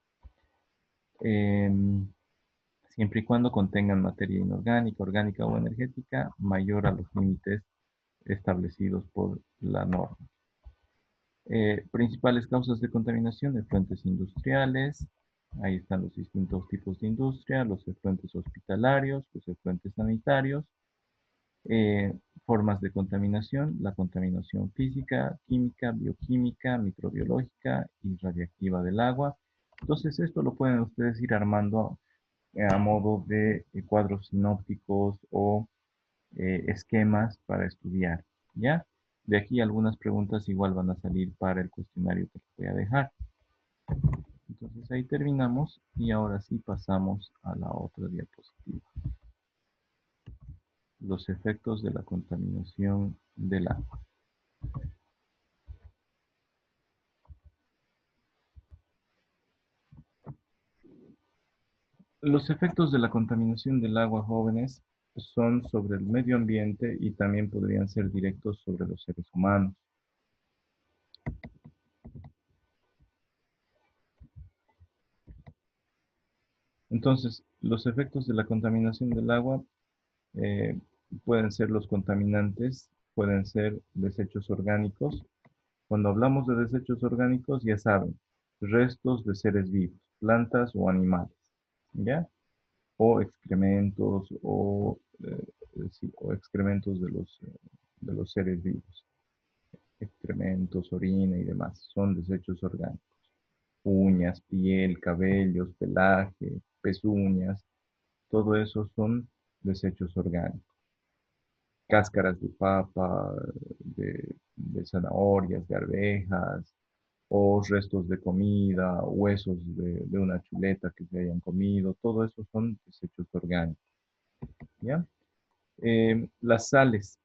Siempre y cuando contengan materia inorgánica, orgánica o energética mayor a los límites establecidos por la norma. Principales causas de contaminación: efluentes industriales, ahí están los distintos tipos de industria, los efluentes hospitalarios, los efluentes sanitarios. Formas de contaminación: la contaminación física, química, bioquímica, microbiológica y radiactiva del agua. Entonces esto lo pueden ustedes ir armando a modo de cuadros sinópticos o esquemas para estudiar, ¿ya? De aquí algunas preguntas igual van a salir para el cuestionario que les voy a dejar. Entonces ahí terminamos y ahora sí pasamos a la otra diapositiva. Los efectos de la contaminación del agua. Los efectos de la contaminación del agua, jóvenes, son sobre el medio ambiente y también podrían ser directos sobre los seres humanos. Entonces, los efectos de la contaminación del agua eh, pueden ser los contaminantes, pueden ser desechos orgánicos. Cuando hablamos de desechos orgánicos, ya saben, restos de seres vivos, plantas o animales, ¿ya? O excrementos sí, o excrementos de los seres vivos. Excrementos, orina y demás, son desechos orgánicos. Uñas, piel, cabellos, pelaje, pezuñas, todo eso son desechos orgánicos. Cáscaras de papa, de zanahorias, de arvejas, o restos de comida, huesos de una chuleta que se hayan comido, todo eso son desechos orgánicos, ¿ya? Las sales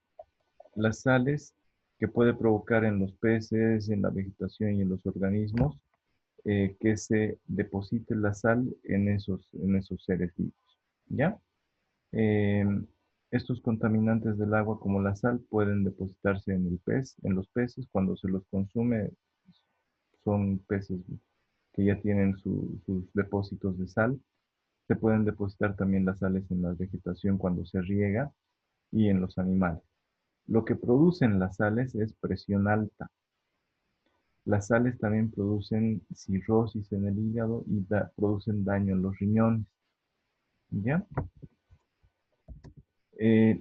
que puede provocar en los peces, en la vegetación y en los organismos, que se deposite la sal en esos seres vivos, ¿ya? Eh, Estos contaminantes del agua como la sal pueden depositarse en el pez, en los peces cuando se los consume. Son peces que ya tienen sus depósitos de sal. Se pueden depositar también las sales en la vegetación cuando se riega y en los animales. Lo que producen las sales es presión alta. Las sales también producen cirrosis en el hígado y producen daño en los riñones. ¿Ya?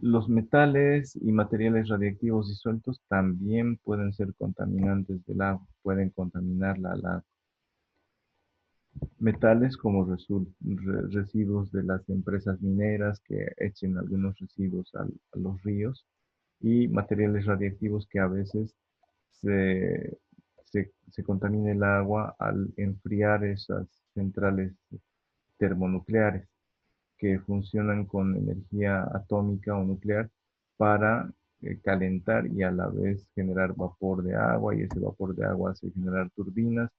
Los metales y materiales radiactivos disueltos también pueden ser contaminantes del agua, pueden contaminarla al agua. Metales como residuos de las empresas mineras que echen algunos residuos a los ríos y materiales radiactivos que a veces se, se contamina el agua al enfriar esas centrales termonucleares que funcionan con energía atómica o nuclear para calentar y a la vez generar vapor de agua, y ese vapor de agua hace generar turbinas.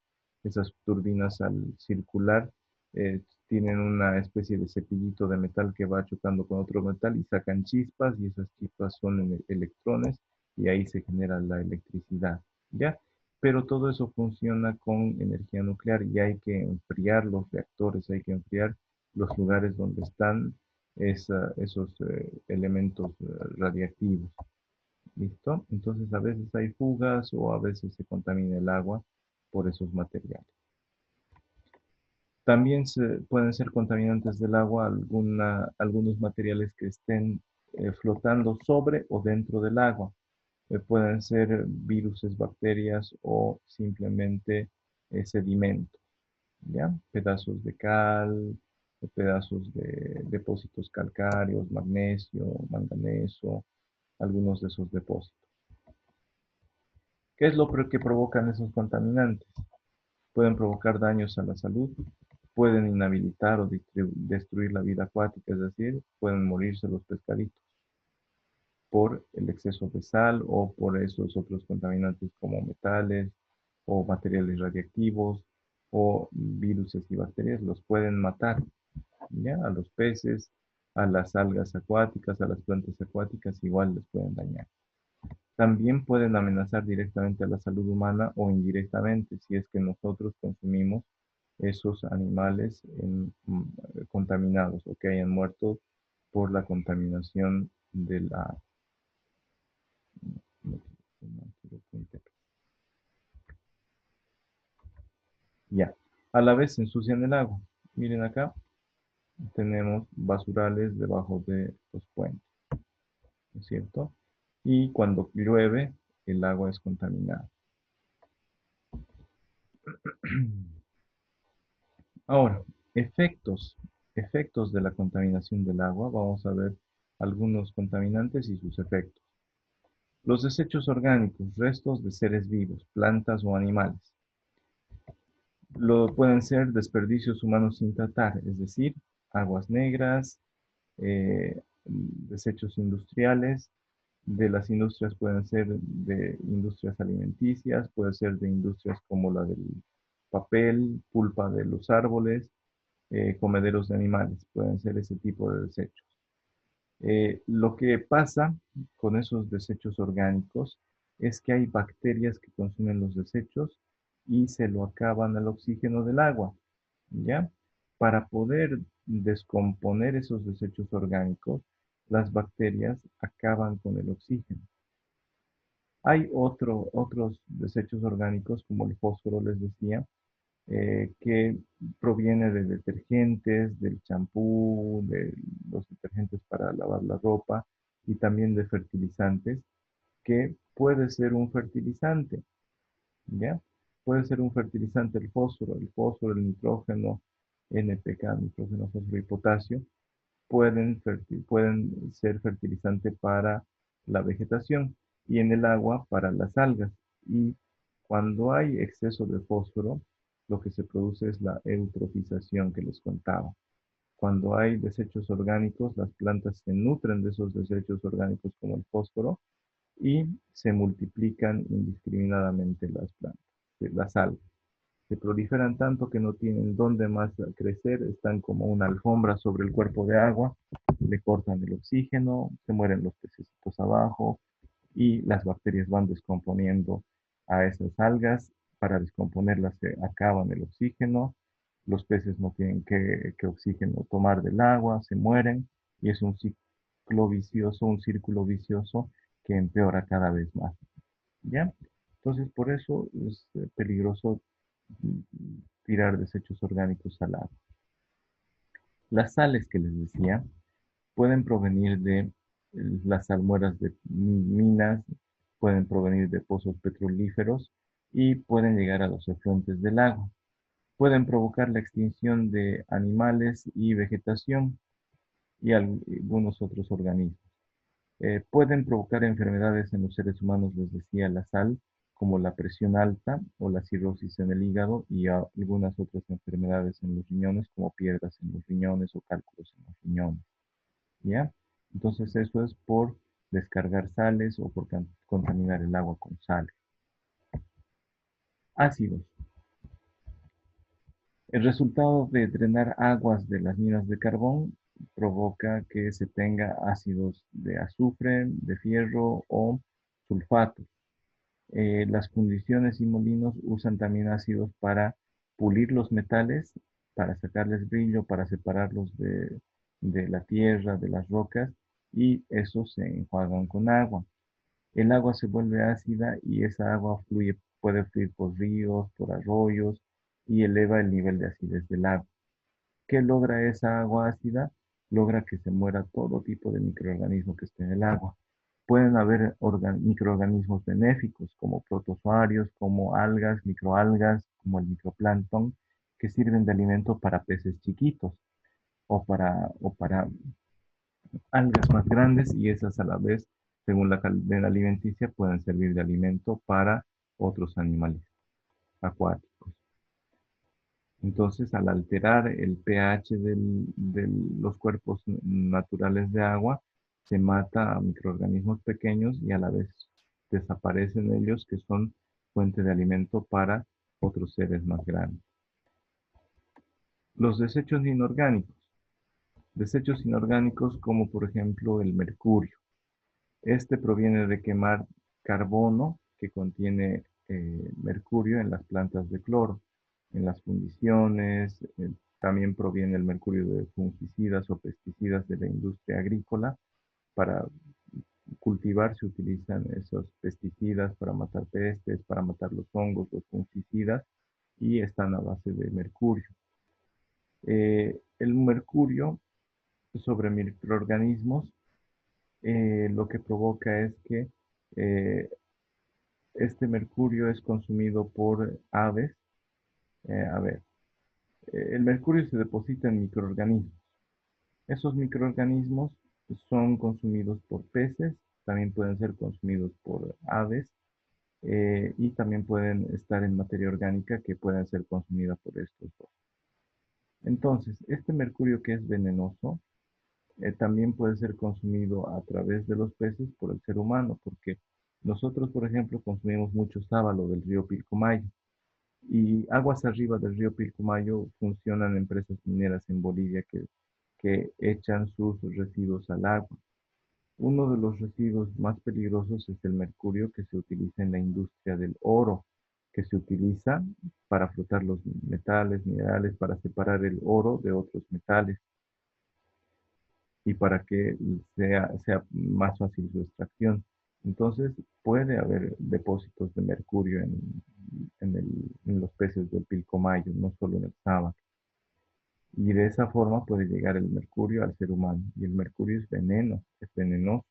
Esas turbinas al circular eh, tienen una especie de cepillito de metal que va chocando con otro metal y sacan chispas, y esas chispas son electrones y ahí se genera la electricidad, ¿ya? Pero todo eso funciona con energía nuclear y hay que enfriar los reactores, hay que enfriar los lugares donde están esos elementos radiactivos. ¿Listo? Entonces a veces hay fugas o a veces se contamina el agua por esos materiales. También pueden ser contaminantes del agua algunos materiales que estén flotando sobre o dentro del agua. Pueden ser viruses, bacterias o simplemente sedimento. ¿Ya? Pedazos de cal, pedazos de depósitos calcáreos, magnesio, manganeso, algunos de esos depósitos. ¿Qué es lo que provocan esos contaminantes? Pueden provocar daños a la salud, pueden inhabilitar o destruir la vida acuática, es decir, pueden morirse los pescaditos por el exceso de sal o por esos otros contaminantes como metales o materiales radiactivos o virus y bacterias, los pueden matar, ¿ya? A los peces, a las algas acuáticas, a las plantas acuáticas, igual les pueden dañar. También pueden amenazar directamente a la salud humana o indirectamente si es que nosotros consumimos esos animales contaminados o que hayan muerto por la contaminación de la... Ya, a la vez se ensucian el agua. Miren acá, tenemos basurales debajo de los puentes, ¿no es cierto? Y cuando llueve, el agua es contaminada. Ahora, efectos de la contaminación del agua. Vamos a ver algunos contaminantes y sus efectos. Los desechos orgánicos, restos de seres vivos, plantas o animales. Pueden ser desperdicios humanos sin tratar, es decir, aguas negras, desechos industriales. De las industrias pueden ser de industrias alimenticias, puede ser de industrias como la del papel, pulpa de los árboles, comederos de animales, pueden ser ese tipo de desechos. Lo que pasa con esos desechos orgánicos es que hay bacterias que consumen los desechos y se lo acaban al oxígeno del agua, ¿ya? Para poder descomponer esos desechos orgánicos, las bacterias acaban con el oxígeno. Hay otros desechos orgánicos, como el fósforo, les decía, que proviene de detergentes, del champú, de los detergentes para lavar la ropa y también de fertilizantes, que puede ser un fertilizante, ¿ya? Puede ser un fertilizante el fósforo, el nitrógeno, NPK, nitrógeno, fósforo y potasio, pueden ser fertilizante para la vegetación y en el agua para las algas. Y cuando hay exceso de fósforo, lo que se produce es la eutrofización que les contaba. Cuando hay desechos orgánicos, las plantas se nutren de esos desechos orgánicos como el fósforo y se multiplican indiscriminadamente las plantas, las algas. Se proliferan tanto que no tienen dónde más crecer, están como una alfombra sobre el cuerpo de agua, le cortan el oxígeno, se mueren los pececitos abajo y las bacterias van descomponiendo a esas algas. Para descomponerlas se acaban el oxígeno, los peces no tienen que oxígeno tomar del agua, se mueren y es un ciclo vicioso, un círculo vicioso que empeora cada vez más. ¿Ya? Entonces, por eso es peligroso tirar desechos orgánicos al agua. Las sales que les decía pueden provenir de Las salmueras de minas pueden provenir de pozos petrolíferos y pueden llegar a los efluentes del lago. Pueden provocar la extinción de animales y vegetación y algunos otros organismos. Pueden provocar enfermedades en los seres humanos, les decía, la sal, como la presión alta o la cirrosis en el hígado y algunas otras enfermedades en los riñones, como piedras en los riñones o cálculos en los riñones. ¿Ya? Entonces eso es por descargar sales o por contaminar el agua con sales. Ácidos. El resultado de drenar aguas de las minas de carbón provoca que se tenga ácidos de azufre, de fierro o sulfato. Las fundiciones y molinos usan también ácidos para pulir los metales, para sacarles brillo, para separarlos de la tierra, de las rocas, y esos se enjuagan con agua. El agua se vuelve ácida y esa agua puede fluir por ríos, por arroyos y eleva el nivel de acidez del agua. ¿Qué logra esa agua ácida? Logra que se muera todo tipo de microorganismo que esté en el agua. Pueden haber microorganismos benéficos como protozoarios, como algas, microalgas, como el microplancton, que sirven de alimento para peces chiquitos o para algas más grandes y esas a la vez, según la cadena alimenticia, pueden servir de alimento para otros animales acuáticos. Entonces, al alterar el pH de los cuerpos naturales de agua, se mata a microorganismos pequeños y a la vez desaparecen ellos que son fuente de alimento para otros seres más grandes. Los desechos inorgánicos. Desechos inorgánicos como por ejemplo el mercurio. Este proviene de quemar carbono que contiene mercurio en las plantas de cloro, en las fundiciones. También proviene el mercurio de fungicidas o pesticidas de la industria agrícola. Para cultivar se utilizan esos pesticidas para matar pestes, para matar los hongos, los fungicidas, y están a base de mercurio. El mercurio sobre microorganismos lo que provoca es que eh, este mercurio es consumido por aves. A ver, el mercurio se deposita en microorganismos. Esos microorganismos son consumidos por peces, también pueden ser consumidos por aves y también pueden estar en materia orgánica que pueden ser consumida por estos dos. Entonces, este mercurio que es venenoso también puede ser consumido a través de los peces por el ser humano, porque nosotros, por ejemplo, consumimos mucho sábalo del río Pilcomayo y aguas arriba del río Pilcomayo funcionan empresas mineras en Bolivia que echan sus residuos al agua. Uno de los residuos más peligrosos es el mercurio que se utiliza en la industria del oro, que se utiliza para frotar los metales, minerales, para separar el oro de otros metales y para que sea más fácil su extracción. Entonces, puede haber depósitos de mercurio en los peces del Pilcomayo, no solo en el sábado. Y de esa forma puede llegar el mercurio al ser humano. Y el mercurio es veneno, es venenoso.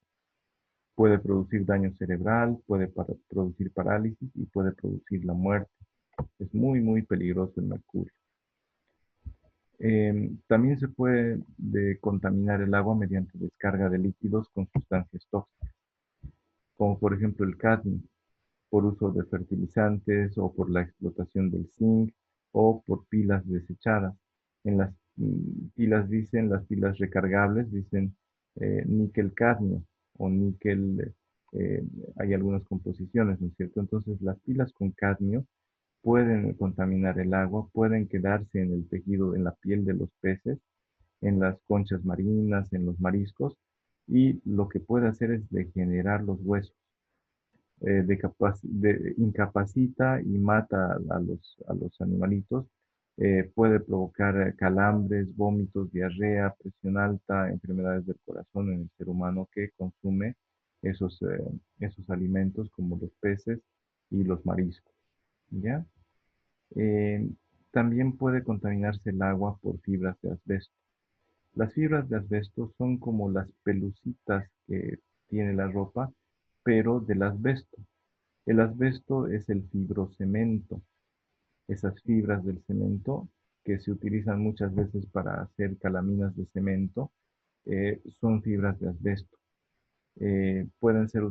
Puede producir daño cerebral, puede producir parálisis y puede producir la muerte. Es muy, muy peligroso el mercurio. También se puede contaminar el agua mediante descarga de líquidos con sustancias tóxicas, como por ejemplo el cadmio, por uso de fertilizantes o por la explotación del zinc o por pilas desechadas. En las las pilas recargables dicen níquel cadmio o níquel, eh, hay algunas composiciones, ¿no es cierto? Entonces las pilas con cadmio pueden contaminar el agua, pueden quedarse en el tejido, en la piel de los peces, en las conchas marinas, en los mariscos, y lo que puede hacer es degenerar los huesos, incapacita y mata a los animalitos, puede provocar calambres, vómitos, diarrea, presión alta, enfermedades del corazón en el ser humano que consume esos alimentos como los peces y los mariscos, ¿ya? Eh, También puede contaminarse el agua por fibras de asbesto. Las fibras de asbesto son como las pelucitas que tiene la ropa, pero del asbesto. El asbesto es el fibrocemento. Esas fibras del cemento que se utilizan muchas veces para hacer calaminas de cemento son fibras de asbesto. Pueden ser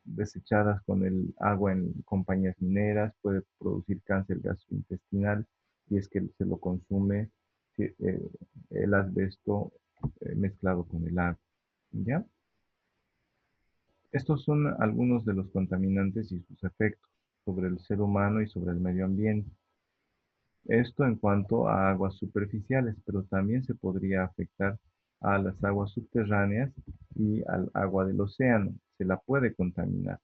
desechadas con el agua en compañías mineras, puede producir cáncer gastrointestinal y es que se lo consume el asbesto mezclado con el agua. ¿Ya? Estos son algunos de los contaminantes y sus efectos sobre el ser humano y sobre el medio ambiente. Esto en cuanto a aguas superficiales, pero también se podría afectar a las aguas subterráneas y al agua del océano. Se la puede contaminar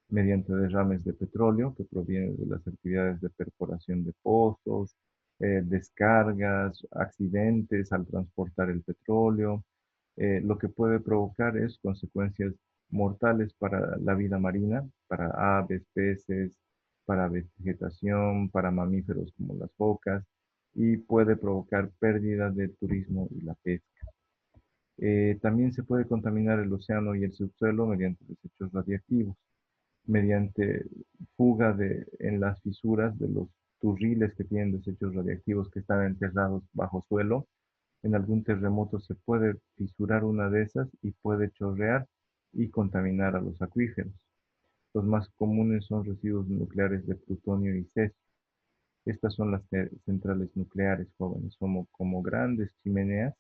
mediante derrames de petróleo que provienen de las actividades de perforación de pozos, descargas, accidentes al transportar el petróleo. Lo que puede provocar es consecuencias mortales para la vida marina, para aves, peces, para vegetación, para mamíferos como las focas, y puede provocar pérdida del turismo y la pesca. También se puede contaminar el océano y el subsuelo mediante desechos radiactivos, mediante fuga en las fisuras de los turriles que tienen desechos radiactivos que están enterrados bajo suelo. En algún terremoto se puede fisurar una de esas y puede chorrear y contaminar a los acuíferos. Los más comunes son residuos nucleares de plutonio y cesio. Estas son las centrales nucleares, jóvenes, como grandes chimeneas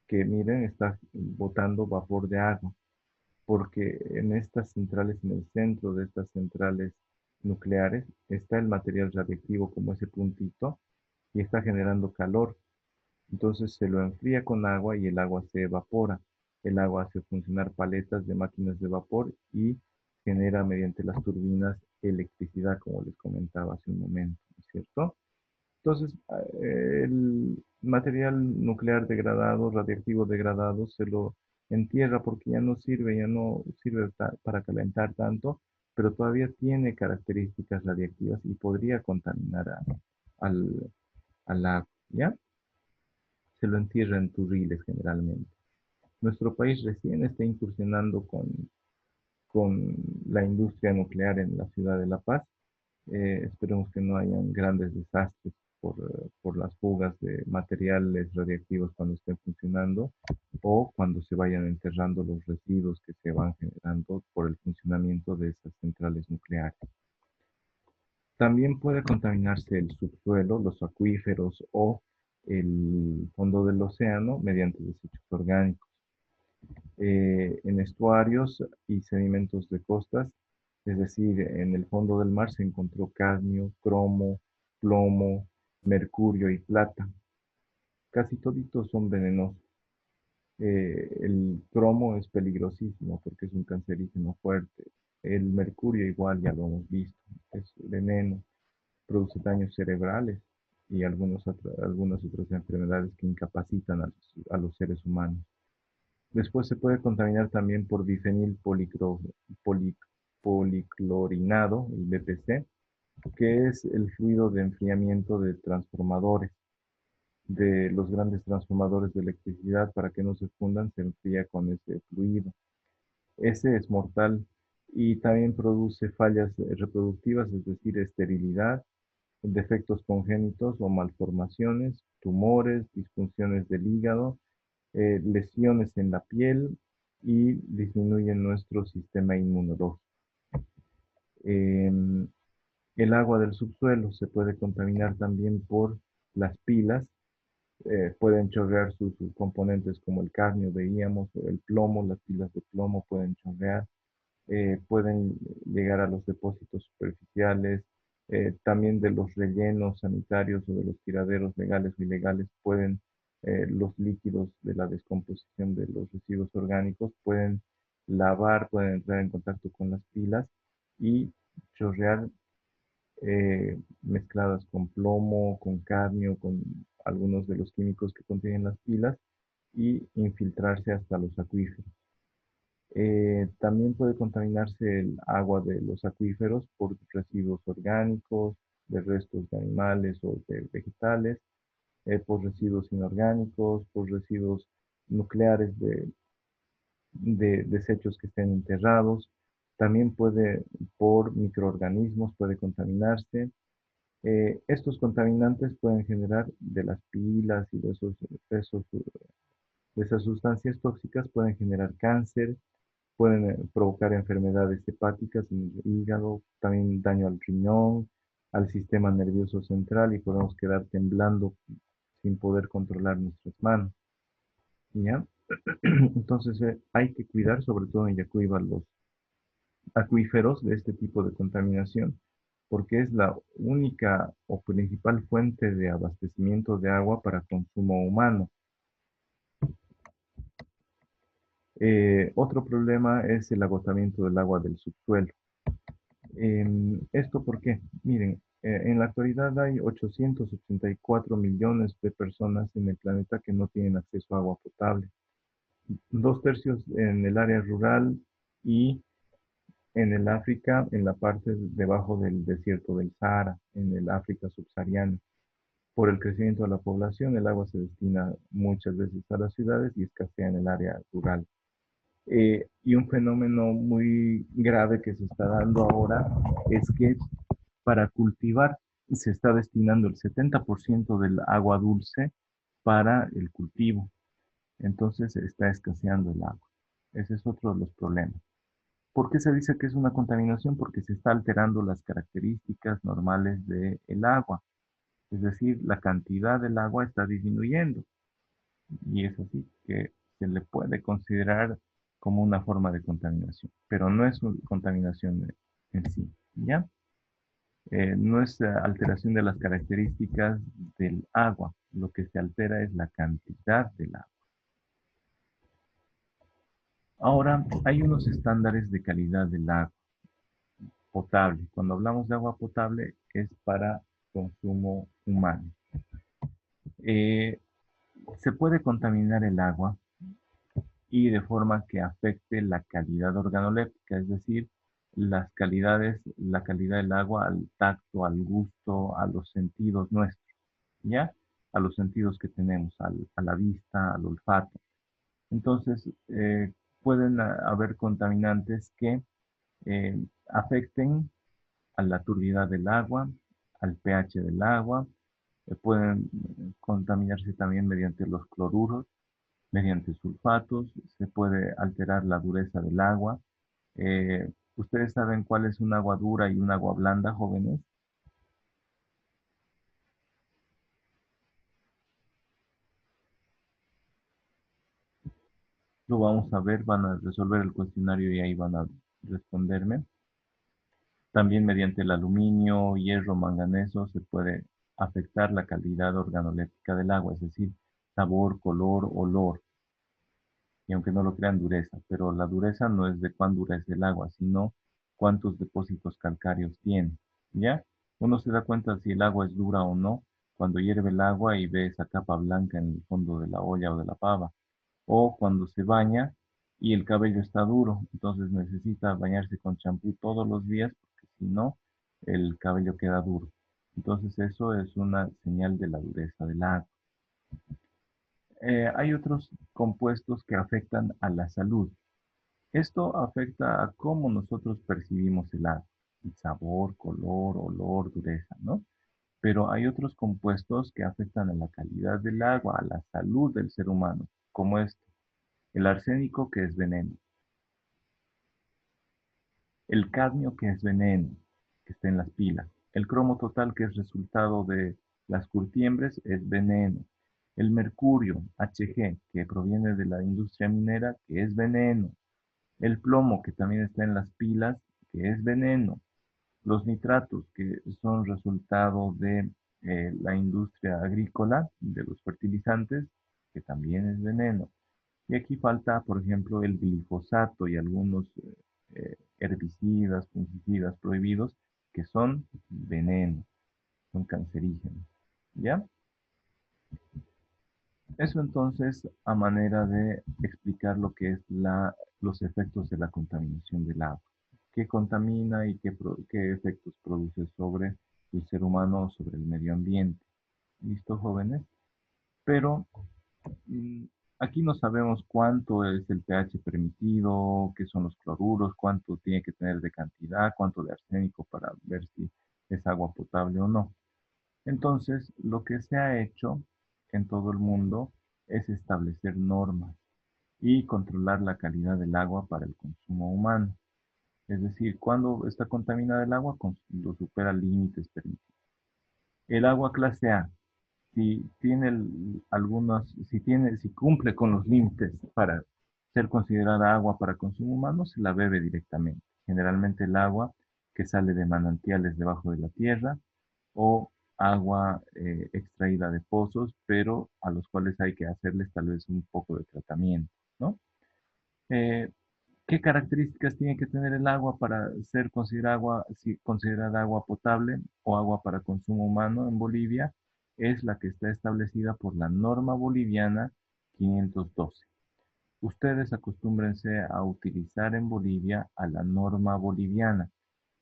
que, miren, está botando vapor de agua, porque en estas centrales, en el centro de estas centrales nucleares, está el material radiactivo como ese puntito y está generando calor. Entonces se lo enfría con agua y el agua se evapora. El agua hace funcionar paletas de máquinas de vapor y genera mediante las turbinas electricidad, como les comentaba hace un momento, ¿no es cierto? Entonces, el material nuclear degradado, radiactivo degradado, se lo entierra porque ya no sirve para calentar tanto, pero todavía tiene características radiactivas y podría contaminar al, al agua, ¿ya? Se lo entierra en turriles generalmente. Nuestro país recién está incursionando con la industria nuclear en la ciudad de La Paz. Esperemos que no hayan grandes desastres por las fugas de materiales radiactivos cuando estén funcionando o cuando se vayan enterrando los residuos que se van generando por el funcionamiento de esas centrales nucleares. También puede contaminarse el subsuelo, los acuíferos o el fondo del océano mediante desechos orgánicos. En estuarios y sedimentos de costas, es decir, en el fondo del mar se encontró cadmio, cromo, plomo, mercurio y plata. Casi toditos son venenosos. El cromo es peligrosísimo porque es un cancerígeno fuerte. El mercurio igual, ya lo hemos visto, es veneno, produce daños cerebrales y algunas otras enfermedades que incapacitan a los seres humanos. Después se puede contaminar también por bifenil policlorinado, el BPC, que es el fluido de enfriamiento de transformadores, de los grandes transformadores de electricidad. Para que no se fundan, se enfría con ese fluido. Ese es mortal y también produce fallas reproductivas, es decir, esterilidad, defectos congénitos o malformaciones, tumores, disfunciones del hígado, lesiones en la piel y disminuye nuestro sistema inmunológico. Em, el agua del subsuelo se puede contaminar también por las pilas. Pueden chorrear sus componentes como el cadmio, veíamos, o el plomo, las pilas de plomo pueden chorrear. Pueden llegar a los depósitos superficiales, también de los rellenos sanitarios o de los tiraderos legales o ilegales, los líquidos de la descomposición de los residuos orgánicos pueden pueden entrar en contacto con las pilas y chorrear mezcladas con plomo, con cadmio, con algunos de los químicos que contienen las pilas y infiltrarse hasta los acuíferos. También puede contaminarse el agua de los acuíferos por residuos orgánicos, de restos de animales o de vegetales. por residuos inorgánicos, por residuos nucleares de desechos que estén enterrados. También puede, por microorganismos, puede contaminarse. Estos contaminantes pueden generar de las pilas y de esas sustancias tóxicas, pueden generar cáncer, pueden provocar enfermedades hepáticas en el hígado, también daño al riñón, al sistema nervioso central y podemos quedar temblando sin poder controlar nuestras manos. ¿Ya? Entonces hay que cuidar, sobre todo en Yacuiba, los acuíferos de este tipo de contaminación, porque es la única o principal fuente de abastecimiento de agua para consumo humano. Otro problema es el agotamiento del agua del subsuelo. ¿Esto por qué? Miren, en la actualidad hay 884 millones de personas en el planeta que no tienen acceso a agua potable. 2/3 en el área rural y en el África, en la parte debajo del desierto del Sahara, en el África subsahariana. Por el crecimiento de la población, el agua se destina muchas veces a las ciudades y escasea en el área rural. Y un fenómeno muy grave que se está dando ahora es que para cultivar se está destinando el 70% del agua dulce para el cultivo. Entonces está escaseando el agua. Ese es otro de los problemas. ¿Por qué se dice que es una contaminación? Porque se está alterando las características normales del agua. Es decir, la cantidad del agua está disminuyendo. Y es así que se le puede considerar como una forma de contaminación. Pero no es una contaminación en sí, ¿ya? No es alteración de las características del agua. Lo que se altera es la cantidad del agua. Ahora, hay unos estándares de calidad del agua potable. Cuando hablamos de agua potable es para consumo humano. Eh, Se puede contaminar el agua y de forma que afecte la calidad organoléptica, es decir, las calidades, la calidad del agua al tacto, al gusto, a los sentidos nuestros, ¿ya? A los sentidos que tenemos, a la vista, al olfato. Entonces, pueden haber contaminantes que afecten a la turbidez del agua, al pH del agua, pueden contaminarse también mediante los cloruros, mediante sulfatos, se puede alterar la dureza del agua. ¿Ustedes saben cuál es un agua dura y un agua blanda, jóvenes? Lo vamos a ver, van a resolver el cuestionario y ahí van a responderme. También mediante el aluminio, hierro, manganeso se puede afectar la calidad organoléptica del agua, es decir, sabor, color, olor. Y aunque no lo crean, dureza. Pero la dureza no es de cuán dura es el agua, sino cuántos depósitos calcáreos tiene. ¿Ya? Uno se da cuenta si el agua es dura o no cuando hierve el agua y ve esa capa blanca en el fondo de la olla o de la pava. O cuando se baña y el cabello está duro. Entonces necesita bañarse con champú todos los días porque si no, el cabello queda duro. Entonces eso es una señal de la dureza del agua. Hay otros compuestos que afectan a la salud. Esto afecta a cómo nosotros percibimos el agua, el sabor, color, olor, dureza, ¿no? Pero hay otros compuestos que afectan a la calidad del agua, a la salud del ser humano, como el arsénico, que es veneno, el cadmio, que es veneno, que está en las pilas, el cromo total, que es resultado de las curtiembres, es veneno, el mercurio, Hg, que proviene de la industria minera, que es veneno, el plomo, que también está en las pilas, que es veneno, los nitratos, que son resultado de la industria agrícola, de los fertilizantes, que también es veneno. Y aquí falta, por ejemplo, el glifosato y algunos herbicidas, fungicidas prohibidos, que son veneno, son cancerígenos. ¿Ya? Eso entonces a manera de explicar lo que es los efectos de la contaminación del agua. ¿Qué contamina y qué efectos produce sobre el ser humano o sobre el medio ambiente? ¿Listo, jóvenes? pero mm, aquí no sabemos cuánto es el pH permitido, qué son los cloruros, cuánto tiene que tener de cantidad, cuánto de arsénico para ver si es agua potable o no. Entonces, lo que se ha hecho en todo el mundo es establecer normas y controlar la calidad del agua para el consumo humano. Es decir, cuando está contaminada el agua, lo supera límites permitidos. El agua clase A, si tiene si cumple con los límites para ser considerada agua para consumo humano, se la bebe directamente. Generalmente el agua que sale de manantiales debajo de la tierra o agua extraída de pozos, pero a los cuales hay que hacerles tal vez un poco de tratamiento, ¿no? Eh, ¿Qué características tiene que tener el agua para ser considerada agua potable o agua para consumo humano en Bolivia? Es la que está establecida por la norma boliviana 512. Ustedes acostúmbrense a utilizar en Bolivia a la norma boliviana.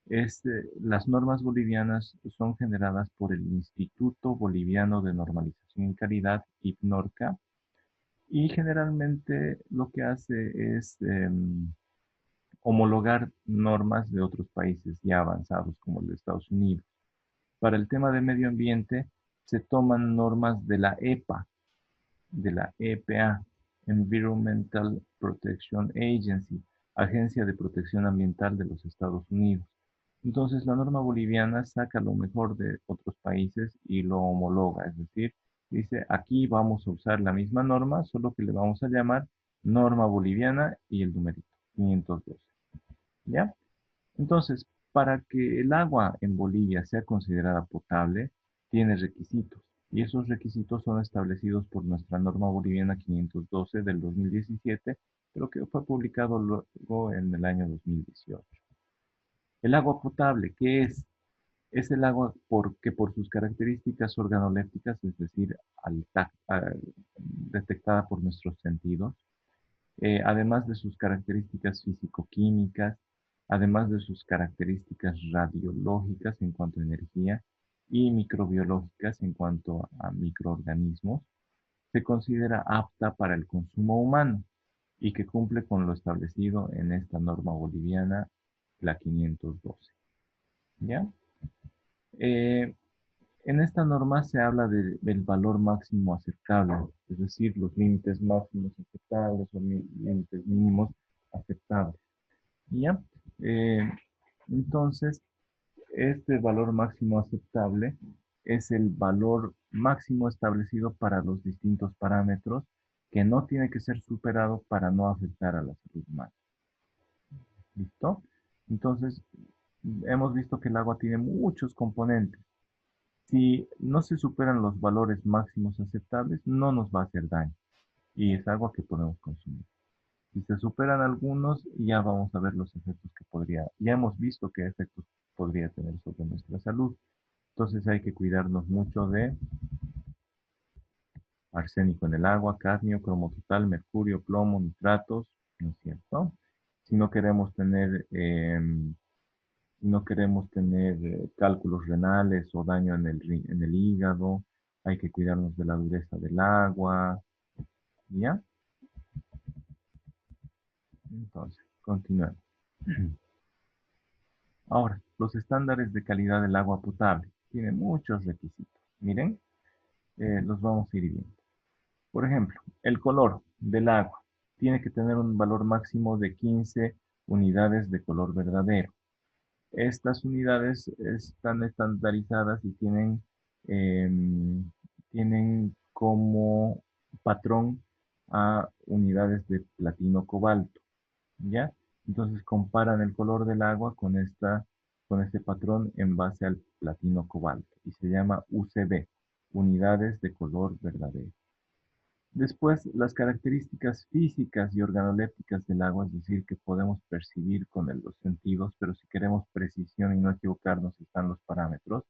Las normas bolivianas son generadas por el Instituto Boliviano de Normalización y Calidad, IPNORCA, y generalmente lo que hace es homologar normas de otros países ya avanzados, como el de Estados Unidos. Para el tema de medio ambiente, se toman normas de la EPA, de la EPA, Environmental Protection Agency, Agencia de Protección Ambiental de los Estados Unidos. Entonces, la norma boliviana saca lo mejor de otros países y lo homologa, es decir, dice, aquí vamos a usar la misma norma, solo que le vamos a llamar norma boliviana y el numerito, 512. ¿Ya? Entonces, para que el agua en Bolivia sea considerada potable, tiene requisitos. Y esos requisitos son establecidos por nuestra norma boliviana 512 del 2017, pero que fue publicado luego en el año 2018. El agua potable, ¿qué es? Es el agua que por sus características organolépticas, es decir, detectada por nuestros sentidos, además de sus características físico-químicas, además de sus características radiológicas en cuanto a energía y microbiológicas en cuanto a microorganismos, se considera apta para el consumo humano y que cumple con lo establecido en esta norma boliviana, la 512. ¿Ya? Eh, en esta norma se habla del valor máximo aceptable, es decir, los límites máximos aceptables o límites mínimos aceptables. ¿Ya? Eh, entonces, este valor máximo aceptable es el valor máximo establecido para los distintos parámetros que no tiene que ser superado para no afectar a la salud humana. ¿Listo? Entonces, hemos visto que el agua tiene muchos componentes. Si no se superan los valores máximos aceptables, no nos va a hacer daño y es agua que podemos consumir. Si se superan algunos, ya vamos a ver los efectos ya hemos visto qué efectos podría tener sobre nuestra salud. Entonces hay que cuidarnos mucho de arsénico en el agua, cadmio, cromo total, mercurio, plomo, nitratos, ¿no es cierto? Si no queremos tener, cálculos renales o daño en el hígado, hay que cuidarnos de la dureza del agua, ¿ya? Entonces, continuemos. Ahora, los estándares de calidad del agua potable tienen muchos requisitos. Miren, los vamos a ir viendo. Por ejemplo, el color del agua tiene que tener un valor máximo de 15 unidades de color verdadero. Estas unidades están estandarizadas y tienen como patrón a unidades de platino cobalto, ¿ya? Entonces comparan el color del agua con este patrón en base al platino cobalto y se llama UCB, unidades de color verdadero. Después, las características físicas y organolépticas del agua, es decir, que podemos percibir con los sentidos, pero si queremos precisión y no equivocarnos, están los parámetros.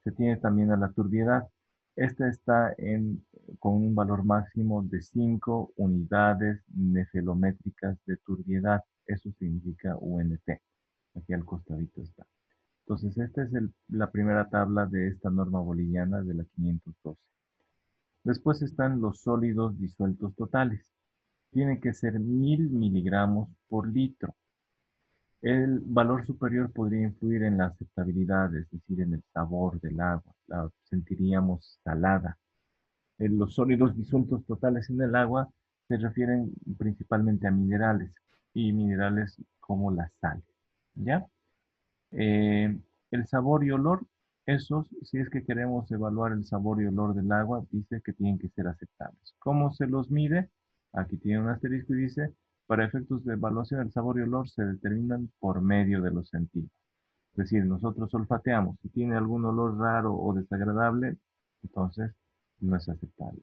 Se tiene también a la turbiedad. Esta está con un valor máximo de 5 unidades nefelométricas de turbiedad. Eso significa UNT. Aquí al costadito está. Entonces, esta es la primera tabla de esta norma boliviana de la 512. Después están los sólidos disueltos totales. Tiene que ser 1000 miligramos por litro. El valor superior podría influir en la aceptabilidad, es decir, en el sabor del agua. La sentiríamos salada. Los sólidos disueltos totales en el agua se refieren principalmente a minerales y minerales como la sal. ¿Ya? Eh, el sabor y olor, esos, si es que queremos evaluar el sabor y olor del agua, dice que tienen que ser aceptables. ¿Cómo se los mide? Aquí tiene un asterisco y dice, para efectos de evaluación, el sabor y olor se determinan por medio de los sentidos. Es decir, nosotros olfateamos. Si tiene algún olor raro o desagradable, entonces no es aceptable.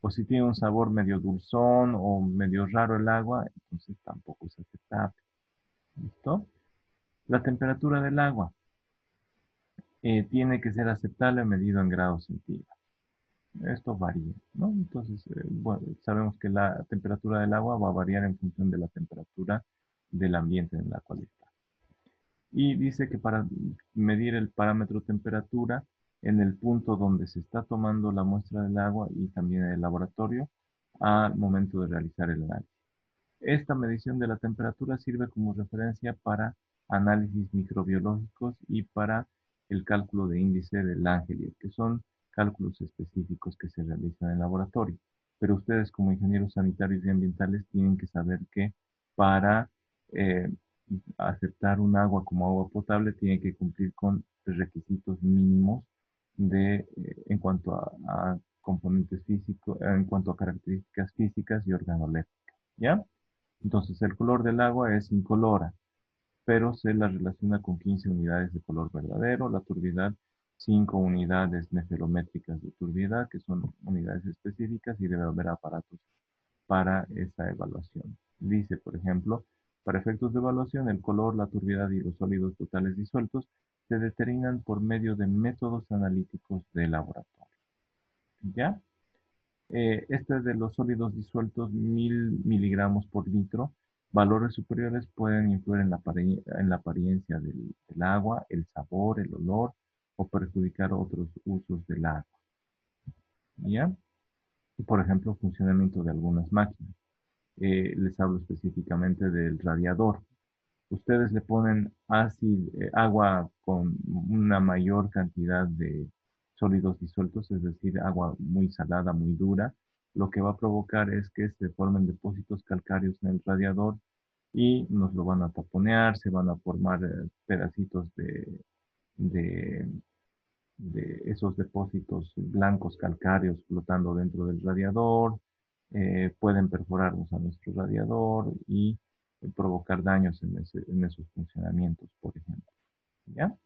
O si tiene un sabor medio dulzón o medio raro el agua, entonces tampoco es aceptable. ¿Listo? La temperatura del agua tiene que ser aceptable medido en grados centígrados. Esto varía, ¿no? Entonces, bueno, sabemos que la temperatura del agua va a variar en función de la temperatura del ambiente en la cual está. Y dice que para medir el parámetro temperatura en el punto donde se está tomando la muestra del agua y también en el laboratorio al momento de realizar el análisis. Esta medición de la temperatura sirve como referencia para análisis microbiológicos y para el cálculo de índice de Langelier, que son cálculos específicos que se realizan en laboratorio. Pero ustedes como ingenieros sanitarios y ambientales tienen que saber que para eh, aceptar un agua como agua potable tiene que cumplir con requisitos mínimos en cuanto a componentes físicos, en cuanto a características físicas y organolépticas. ¿Ya? Entonces, el color del agua es incolora, pero se la relaciona con 15 unidades de color verdadero, la turbiedad 5 unidades nefelométricas de turbiedad, que son unidades específicas y debe haber aparatos para esa evaluación. Dice, por ejemplo, para efectos de evaluación, el color, la turbiedad y los sólidos totales disueltos se determinan por medio de métodos analíticos de laboratorio. ¿Ya? Este de los sólidos disueltos, 1000 miligramos por litro. Valores superiores pueden influir en la apariencia del agua, el sabor, el olor o perjudicar otros usos del agua. ¿Ya? Por ejemplo, funcionamiento de algunas máquinas. Les hablo específicamente del radiador. Ustedes le ponen agua con una mayor cantidad de sólidos disueltos, es decir, agua muy salada, muy dura, lo que va a provocar es que se formen depósitos calcáreos en el radiador y nos lo van a taponear, se van a formar pedacitos de, de esos depósitos blancos calcáreos flotando dentro del radiador, pueden perforarnos a nuestro radiador y provocar daños en esos funcionamientos, por ejemplo. ¿Ya?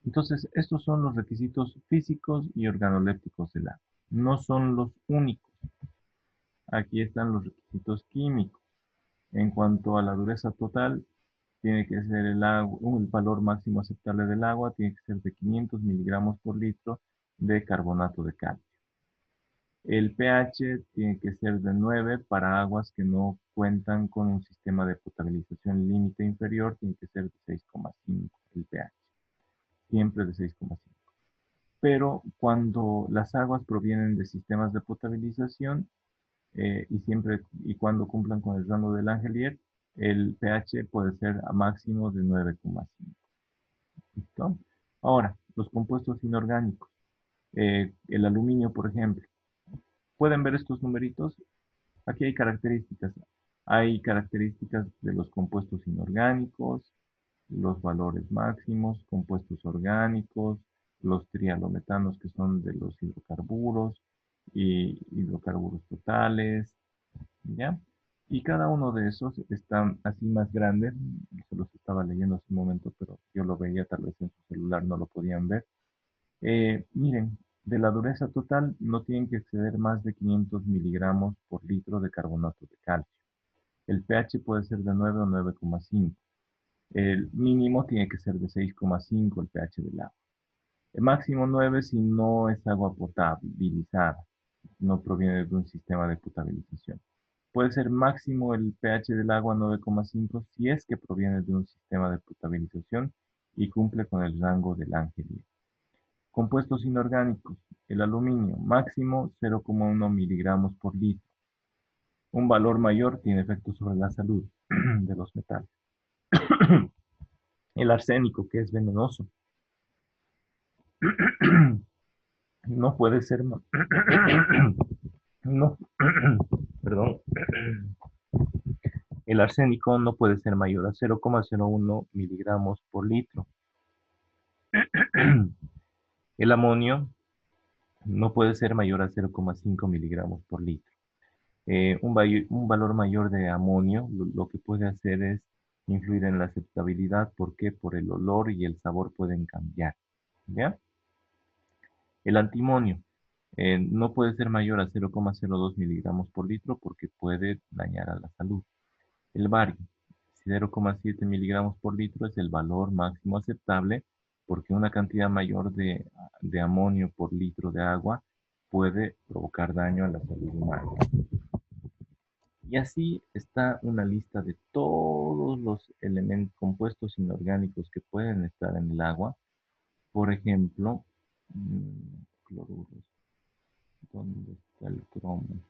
Entonces, estos son los requisitos físicos y organolépticos del agua. No son los únicos. Aquí están los requisitos químicos. En cuanto a la dureza total, tiene que ser el valor máximo aceptable del agua, tiene que ser de 500 miligramos por litro de carbonato de calcio. El pH tiene que ser de 9 para aguas que no cuentan con un sistema de potabilización límite inferior, tiene que ser de 6,5 el pH, siempre de 6,5. Pero cuando las aguas provienen de sistemas de potabilización y cuando cumplan con el rango del Langelier, el pH puede ser a máximo de 9,5. ¿Listo? Ahora, los compuestos inorgánicos. El aluminio, por ejemplo. ¿Pueden ver estos numeritos? Aquí hay características. Hay características de los compuestos inorgánicos, los valores máximos, compuestos orgánicos, los trialometanos que son de los hidrocarburos y hidrocarburos totales, ¿ya? Y cada uno de esos está así más grande. Se los estaba leyendo hace un momento, pero yo lo veía tal vez en su celular, no lo podían ver. Miren, de la dureza total no tienen que exceder más de 500 miligramos por litro de carbonato de calcio. El pH puede ser de 9 o 9,5. El mínimo tiene que ser de 6,5 el pH del agua. El máximo 9 si no es agua potabilizada, no proviene de un sistema de potabilización. Puede ser máximo el pH del agua 9,5 si es que proviene de un sistema de potabilización y cumple con el rango del Langelier. Compuestos inorgánicos. El aluminio, máximo 0,1 miligramos por litro. Un valor mayor tiene efectos sobre la salud de los metales. El arsénico, que es venenoso, no puede ser no, perdón. El arsénico no puede ser mayor a 0,01 miligramos por litro. El amonio no puede ser mayor a 0,5 miligramos por litro. Un valor mayor de amonio lo que puede hacer es influir en la aceptabilidad. ¿Por qué? Por el olor y el sabor pueden cambiar. ¿Ya? El antimonio no puede ser mayor a 0,02 miligramos por litro porque puede dañar a la salud. El bario, 0,7 miligramos por litro es el valor máximo aceptable porque una cantidad mayor de amonio por litro de agua puede provocar daño a la salud humana. Y así está una lista de todos los elementos compuestos inorgánicos que pueden estar en el agua. Por ejemplo, cloruros. ¿Dónde está el cromo?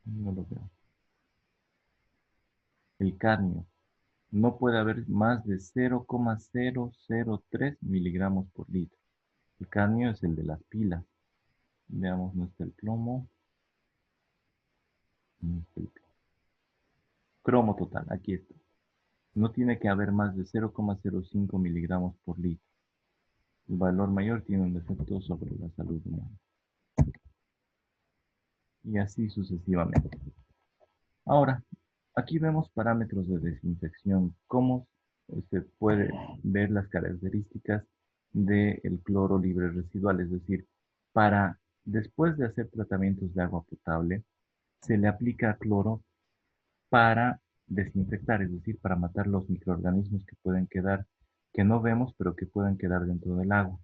No lo veo. El cadmio. No puede haber más de 0,003 miligramos por litro. El cadmio es el de las pilas. Veamos, no está el plomo. No está el plomo. Cromo total, aquí está. No tiene que haber más de 0,05 miligramos por litro. El valor mayor tiene un efecto sobre la salud humana. Y así sucesivamente. Ahora, aquí vemos parámetros de desinfección. Cómo se puede ver las características del cloro libre residual. Es decir, después de hacer tratamientos de agua potable, se le aplica cloro para desinfectar, es decir, para matar los microorganismos que pueden quedar, que no vemos, pero que pueden quedar dentro del agua.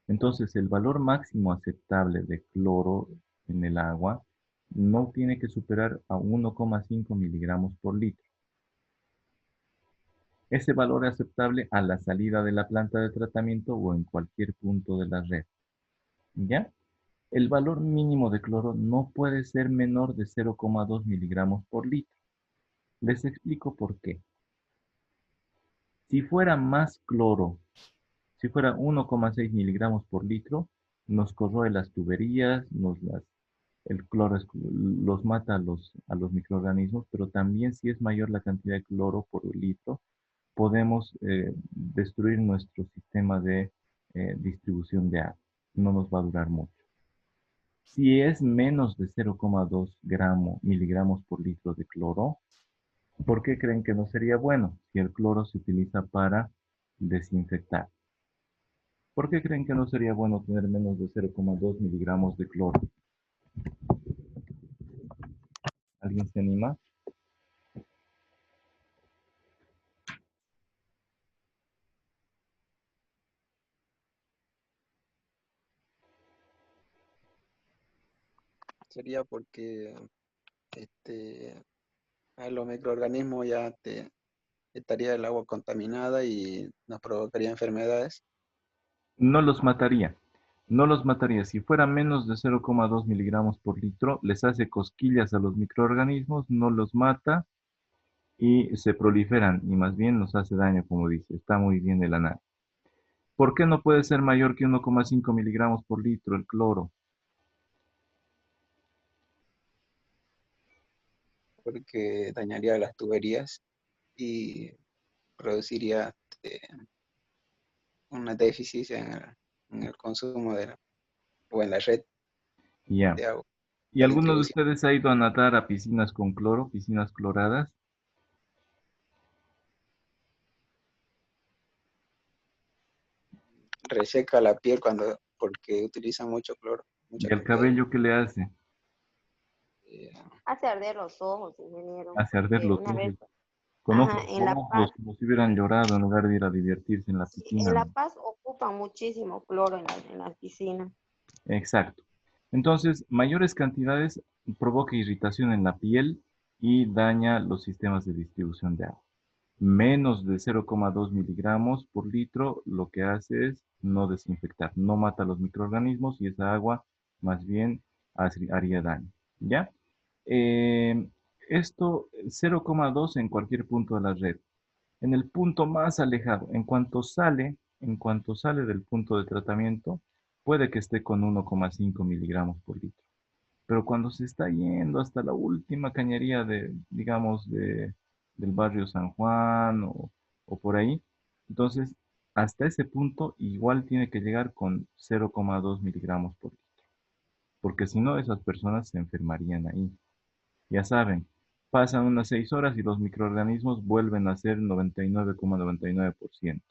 Entonces, el valor máximo aceptable de cloro en el agua no tiene que superar a 1,5 miligramos por litro. Ese valor es aceptable a la salida de la planta de tratamiento o en cualquier punto de la red. ¿Ya? El valor mínimo de cloro no puede ser menor de 0,2 miligramos por litro. Les explico por qué. Si fuera más cloro, si fuera 1,6 miligramos por litro, nos corroe las tuberías, el cloro los mata a los microorganismos, pero también si es mayor la cantidad de cloro por litro, podemos destruir nuestro sistema de distribución de agua. No nos va a durar mucho. Si es menos de 0,2 miligramos por litro de cloro, ¿por qué creen que no sería bueno si el cloro se utiliza para desinfectar? ¿Por qué creen que no sería bueno tener menos de 0,2 miligramos de cloro? ¿Alguien se anima? Sería porque a los microorganismos estaría el agua contaminada y nos provocaría enfermedades. No los mataría. No los mataría. Si fuera menos de 0,2 miligramos por litro, les hace cosquillas a los microorganismos, no los mata y se proliferan y más bien nos hace daño, como dice. Está muy bien el análisis. ¿Por qué no puede ser mayor que 1,5 miligramos por litro el cloro? Porque dañaría las tuberías y produciría una deficiencia en el consumo o en la red Ya. de agua ¿Y de alguno de distribución. ustedes ha ido a nadar a piscinas con cloro, piscinas cloradas? Reseca la piel porque utilizan mucho cloro, mucha ¿Y el cantidad. cabello qué le hace? Eh, Hace arder los ojos, ingeniero. Hace arder Porque los una ojos. vez, Con ajá, ojos en La rojos, Paz, como si hubieran llorado en lugar de ir a divertirse en la sí, piscina, en La ¿no? Paz ocupan muchísimo cloro en las piscinas. Exacto. Entonces, mayores cantidades provoca irritación en la piel y daña los sistemas de distribución de agua. Menos de 0,2 miligramos por litro, lo que hace es no desinfectar, no mata los microorganismos y esa agua más bien haría daño. ¿Ya? Eh, Esto 0,2 en cualquier punto de la red. En el punto más alejado, en cuanto sale del punto de tratamiento, puede que esté con 1,5 miligramos por litro. Pero cuando se está yendo hasta la última cañería de, digamos, del barrio San Juan o por ahí, entonces hasta ese punto igual tiene que llegar con 0,2 miligramos por litro, porque si no esas personas se enfermarían ahí. Ya saben, pasan unas 6 horas y los microorganismos vuelven a ser 99,99%.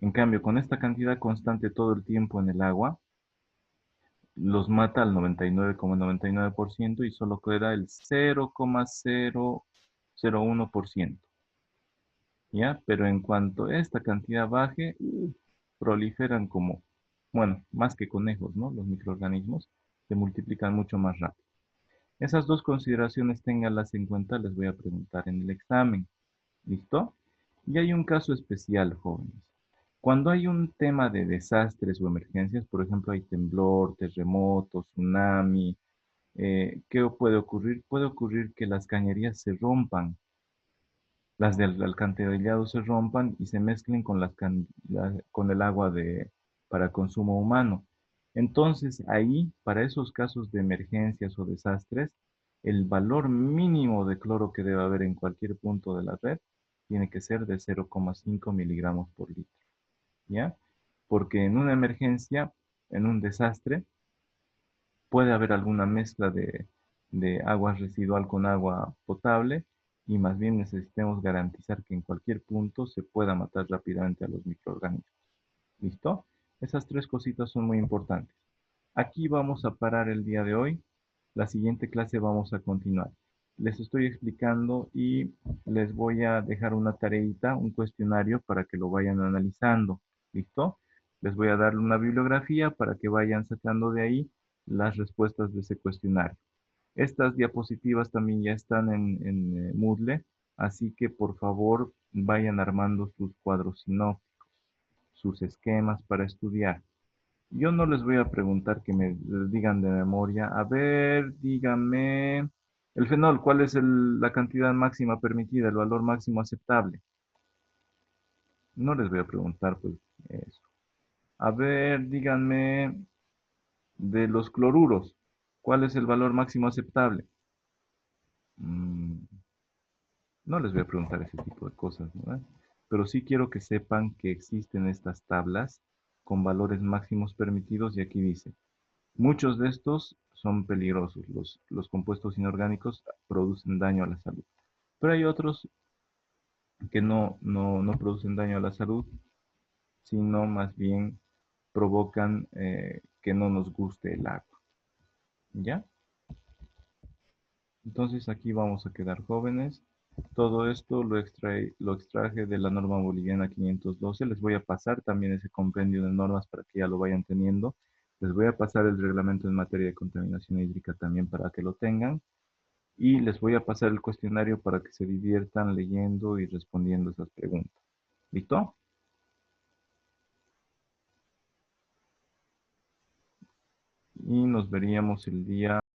En cambio, con esta cantidad constante todo el tiempo en el agua, los mata al 99,99% y solo queda el 0,001%. ¿Ya? Pero en cuanto esta cantidad baje, proliferan como, bueno, más que conejos, ¿no? Los microorganismos se multiplican mucho más rápido. Esas dos consideraciones ténganlas en cuenta, les voy a preguntar en el examen. ¿Listo? Y hay un caso especial, jóvenes. Cuando hay un tema de desastres o emergencias, por ejemplo, hay temblor, terremoto, tsunami, ¿qué puede ocurrir? Puede ocurrir que las cañerías se rompan, las del alcantarillado se rompan y se mezclen con, con el agua para consumo humano. Entonces, ahí, para esos casos de emergencias o desastres, el valor mínimo de cloro que debe haber en cualquier punto de la red tiene que ser de 0,5 miligramos por litro. ¿Ya? Porque en una emergencia, en un desastre, puede haber alguna mezcla de agua residual con agua potable y más bien necesitemos garantizar que en cualquier punto se pueda matar rápidamente a los microorganismos. ¿Listo? Esas tres cositas son muy importantes. Aquí vamos a parar el día de hoy. La siguiente clase vamos a continuar. Les estoy explicando y les voy a dejar una tareita, un cuestionario para que lo vayan analizando. ¿Listo? Les voy a dar una bibliografía para que vayan sacando de ahí las respuestas de ese cuestionario. Estas diapositivas también ya están en Moodle, así que por favor vayan armando sus cuadros sinópticos, sus esquemas para estudiar. Yo no les voy a preguntar que me digan de memoria, a ver, dígame, el fenol, ¿cuál es la cantidad máxima permitida, el valor máximo aceptable? No les voy a preguntar pues eso. A ver, díganme de los cloruros, ¿cuál es el valor máximo aceptable? No les voy a preguntar ese tipo de cosas, ¿no? Pero sí quiero que sepan que existen estas tablas con valores máximos permitidos y aquí dice, muchos de estos son peligrosos, los compuestos inorgánicos producen daño a la salud, pero hay otros que no producen daño a la salud, sino más bien provocan que no nos guste el agua, ¿ya? Entonces aquí vamos a quedar jóvenes. Todo esto lo extraje de la norma boliviana 512. Les voy a pasar también ese compendio de normas para que ya lo vayan teniendo. Les voy a pasar el reglamento en materia de contaminación hídrica también para que lo tengan. Y les voy a pasar el cuestionario para que se diviertan leyendo y respondiendo esas preguntas. ¿Listo? Y nos veríamos el día